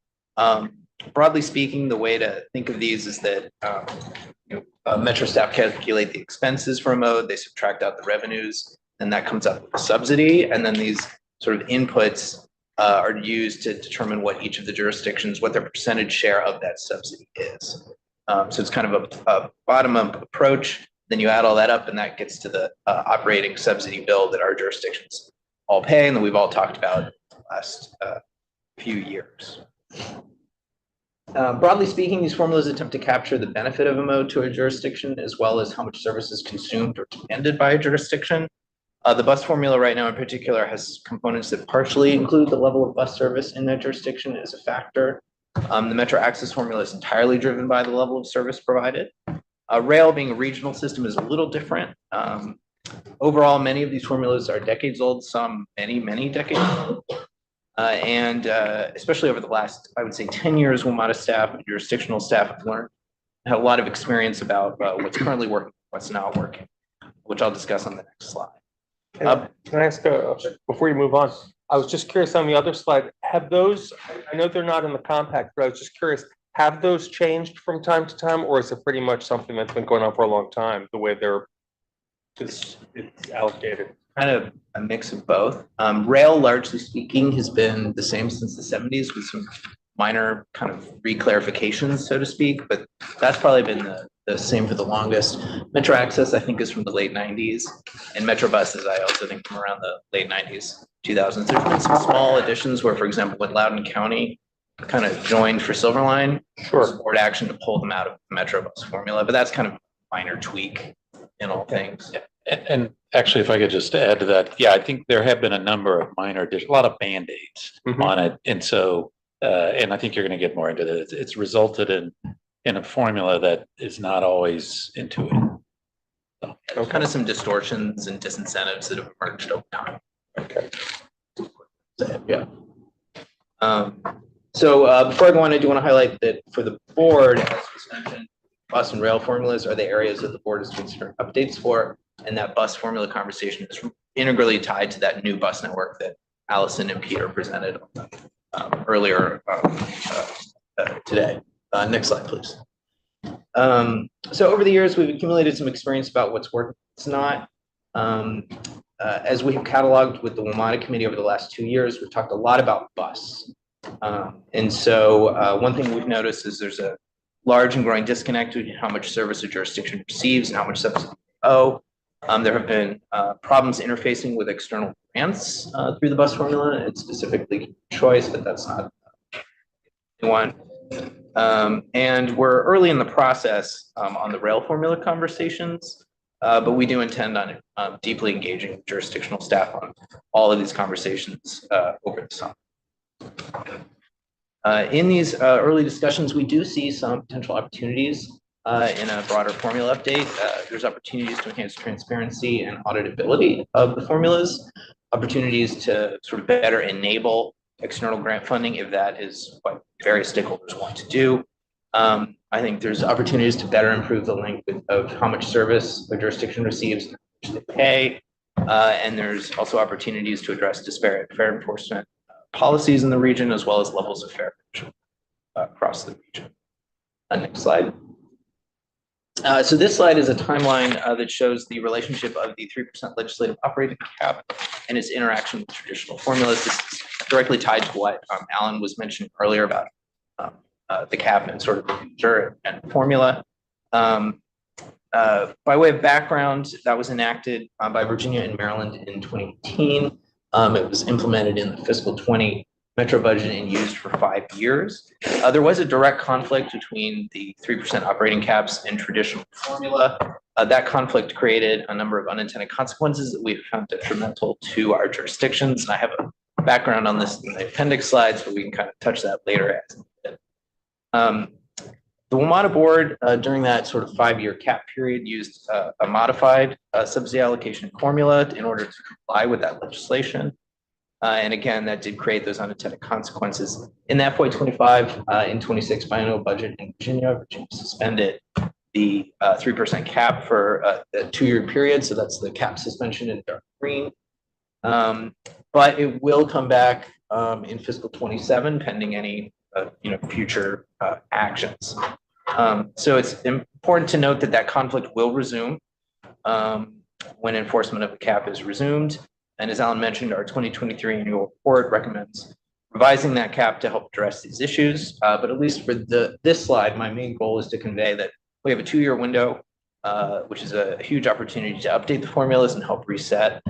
Broadly speaking, the way to think of these is that Metro staff calculate the expenses for a mode, they subtract out the revenues, and that comes up with a subsidy. And then these sort of inputs are used to determine what each of the jurisdictions, what their percentage share of that subsidy is. So it's kind of a bottom-up approach. Then you add all that up, and that gets to the operating subsidy bill that our jurisdictions all pay, and that we've all talked about in the last few years. Broadly speaking, these formulas attempt to capture the benefit of a mode to a jurisdiction, as well as how much service is consumed or demanded by a jurisdiction. The bus formula right now in particular has components that partially include the level of bus service in that jurisdiction as a factor. The Metro Access formula is entirely driven by the level of service provided. Rail, being a regional system, is a little different. Overall, many of these formulas are decades old, some many decades old. And especially over the last, I would say, 10 years, WMATA staff and jurisdictional staff have a lot of experience about what's currently working, what's not working, which I'll discuss on the next slide. Can I ask, before you move on, I was just curious on the other slide, have those, I know they're not in the compact, but I was just curious, have those changed from time to time, or is it pretty much something that's been going on for a long time, the way they're just it's allocated? Kind of a mix of both. Rail, largely speaking, has been the same since the 70s with some minor kind of reclarifications, so to speak, but that's probably been the same for the longest. Metro Access, I think, is from the late 90s, and Metro Buses, I also think, from around the late 90s, 2000s. There's been some small additions where, for example, when Loudoun County kind of joined for Silverline, board action to pull them out of the Metro Bus formula, but that's kind of a minor tweak in all things. And actually, if I could just add to that, yeah, I think there have been a number of minor additions, a lot of Band-Aids on it. And so, and I think you're going to get more into that. It's resulted in a formula that is not always intuitive. So, kind of some distortions and disincentives that have emerged over time. Okay. Yeah. So before I go on, I do want to highlight that for the board, as was mentioned, bus and rail formulas are the areas that the board is considering updates for, and that bus formula conversation is integrally tied to that new bus network that Allison and Peter presented earlier today. Next slide, please. So over the years, we've accumulated some experience about what's working, what's not. As we have cataloged with the WMATA committee over the last 2 years, we've talked a lot about bus. And so one thing we've noticed is there's a large and growing disconnect between how much service a jurisdiction receives and how much subsidy they owe. There have been problems interfacing with external grants through the bus formula. It's specifically choice, but that's not one. And we're early in the process on the rail formula conversations, but we do intend on deeply engaging jurisdictional staff on all of these conversations over the summer. In these early discussions, we do see some potential opportunities in a broader formula update. There's opportunities to enhance transparency and auditability of the formulas, opportunities to sort of better enable external grant funding if that is what various stakeholders want to do. I think there's opportunities to better improve the link of how much service a jurisdiction receives and how much they pay. And there's also opportunities to address disparate fare enforcement policies in the region, as well as levels of fare across the region. Next slide. So this slide is a timeline that shows the relationship of the 3% legislative operating cap and its interaction with traditional formulas. This is directly tied to what Alan was mentioning earlier about the cap and sort of the future and formula. By way of background, that was enacted by Virginia and Maryland in 2018. It was implemented in the fiscal 20 Metro budget and used for 5 years. There was a direct conflict between the 3% operating caps and traditional formula. That conflict created a number of unintended consequences that we've found detrimental to our jurisdictions. And I have a background on this in the appendix slides, but we can kind of touch that later as needed. The WMATA board during that sort of 5-year cap period used a modified subsidy allocation formula in order to comply with that legislation. And again, that did create those unintended consequences. In the FY25 and 26 biennial budget in Virginia suspended the 3% cap for a 2-year period. So that's the cap suspension in dark green. But it will come back in fiscal 27 pending any future actions. So it's important to note that that conflict will resume when enforcement of the cap is resumed. And as Alan mentioned, our 2023 annual report recommends revising that cap to help address these issues. But at least for this slide, my main goal is to convey that we have a 2-year window, which is a huge opportunity to update the formulas and help reset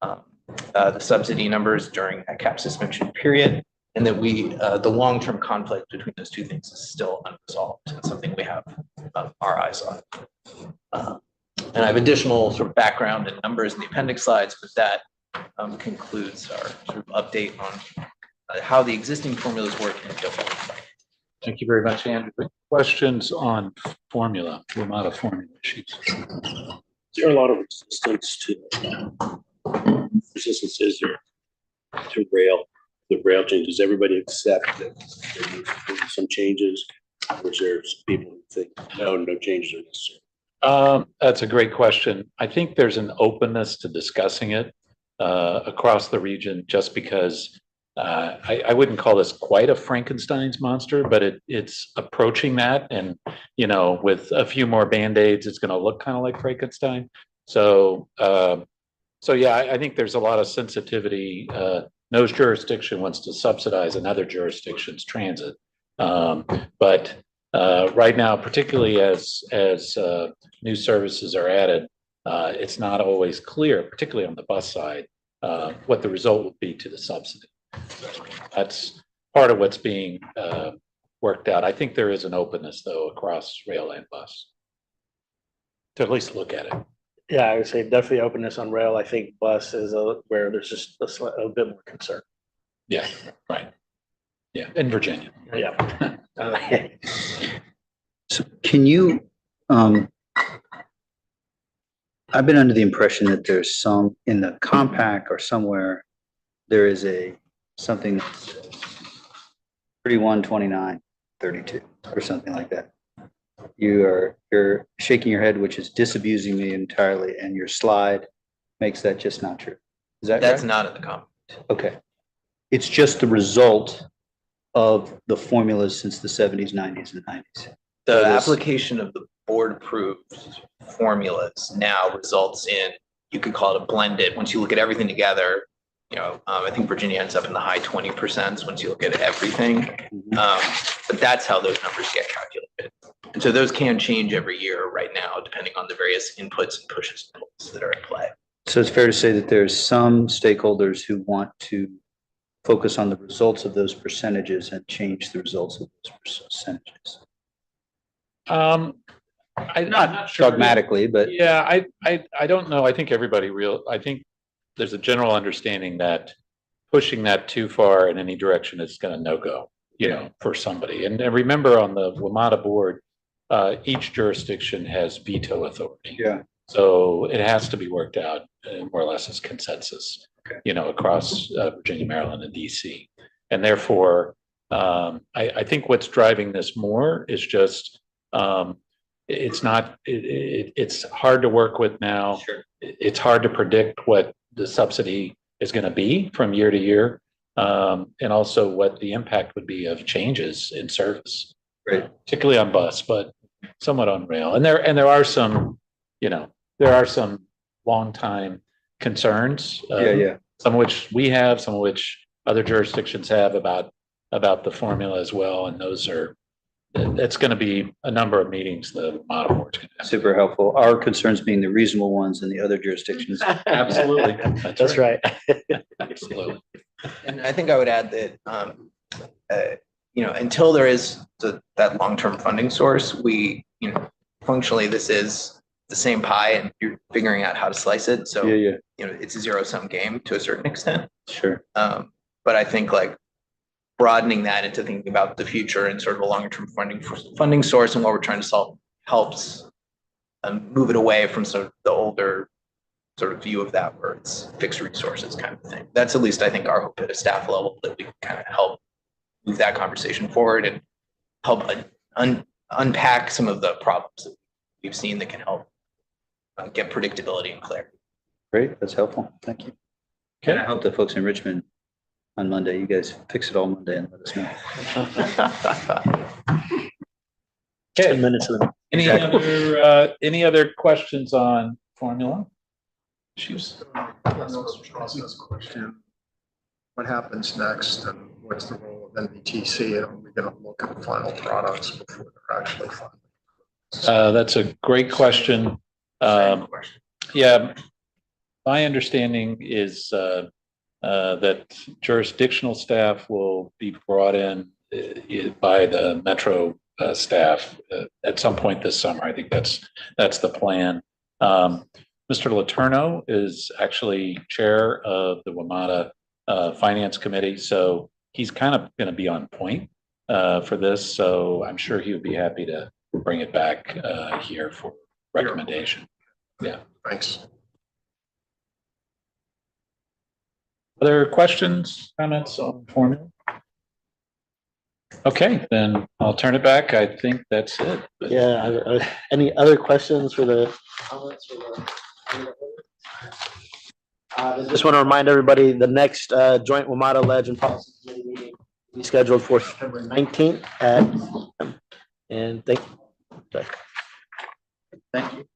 the subsidy numbers during that cap suspension period. And that the long-term conflict between those two things is still unresolved and something we have our eyes on. And I have additional sort of background and numbers in the appendix slides, but that concludes our sort of update on how the existing formulas work. Thank you very much, Andrew. Questions on formula, WMATA formula sheets? Is there a lot of resistance is there to the rail changes? Everybody accept that there needs to be some changes? Or is there people who think, no changes are necessary? That's a great question. I think there's an openness to discussing it across the region, just because I wouldn't call this quite a Frankenstein's monster, but it's approaching that. And, with a few more Band-Aids, it's going to look kind of like Frankenstein. So yeah, I think there's a lot of sensitivity. No jurisdiction wants to subsidize another jurisdiction's transit. But right now, particularly as new services are added, it's not always clear, particularly on the bus side, what the result will be to the subsidy. That's part of what's being worked out. I think there is an openness, though, across rail and bus to at least look at it. Yeah, I would say definitely openness on rail. I think bus is where there's just a bit more concern. Yeah, right. Yeah, in Virginia. Yeah. So can you, I've been under the impression that there's some in the compact or somewhere, there is something 31, 29, 32 or something like that. You're shaking your head, which is disabusing me entirely, and your slide makes that just not true. Is that That's right? not in the compact. Okay. It's just the result of the formulas since the 70s, 90s, and 90s. The application of the board approved formulas now results in, you could call it a blended, once you look at everything together, I think Virginia ends up in the high 20% once you look at everything. But that's how those numbers get calculated. And so those can change every year right now, depending on the various inputs and pushes and pulls that are at play. So it's fair to say that there's some stakeholders who want to focus on the results of those percentages and change the results of those percentages. I'm not sure. Dogmatically, but yeah, I don't know. I think I think there's a general understanding that pushing that too far in any direction is going to no-go, for somebody. And remember, on the WMATA board, each jurisdiction has veto authority. Yeah. So it has to be worked out more or less as consensus, across Virginia, Maryland, and DC. And therefore, I think what's driving this more is just it's hard to work with now. Sure. It's hard to predict what the subsidy is going to be from year to year. and also what the impact would be of changes in service. Right. Particularly on bus, but somewhat on rail. And there are some, there are some long time concerns. Yeah. Some of which we have, some of which other jurisdictions have about the formula as well. And those are, it's going to be a number of meetings the model board's going to have. Super helpful. Our concerns being the reasonable ones in the other jurisdictions. Absolutely. That's right. Absolutely. And I think I would add that, until there is that long-term funding source, functionally, this is the same pie and you're figuring out how to slice it. So, Yeah. it's a zero-sum game to a certain extent. Sure. But I think like broadening that into thinking about the future and sort of a longer-term funding source and what we're trying to solve helps move it away from sort of the older sort of view of that where it's fixed resources kind of thing. That's at least, I think, our hope at a staff level, that we can kind of help move that conversation forward and help unpack some of the problems that we've seen that can help get predictability and clarity. Great. That's helpful. Thank you. Okay. And I hope the folks in Richmond on Monday, you guys fix it all Monday and let us know. Okay. 10 minutes of the. Any other questions on formula? Issues? Process question. What happens next and what's the role of NVTC? And are we going to look at the final products before they're actually final? That's a great question. Yeah, my understanding is that jurisdictional staff will be brought in by the Metro staff at some point this summer. I think that's the plan. Mr. Letourneau is actually chair of the WMATA Finance Committee, so he's kind of going to be on point for this. So I'm sure he would be happy to bring it back here for recommendation. Yeah. Thanks. Other questions, comments on formula? Okay, then I'll turn it back. I think that's it. Yeah. Any other questions for the comments? I just want to remind everybody, the next joint WMATA Ledge and Policy Committee meeting is scheduled for September 19th and thank you. Thank you.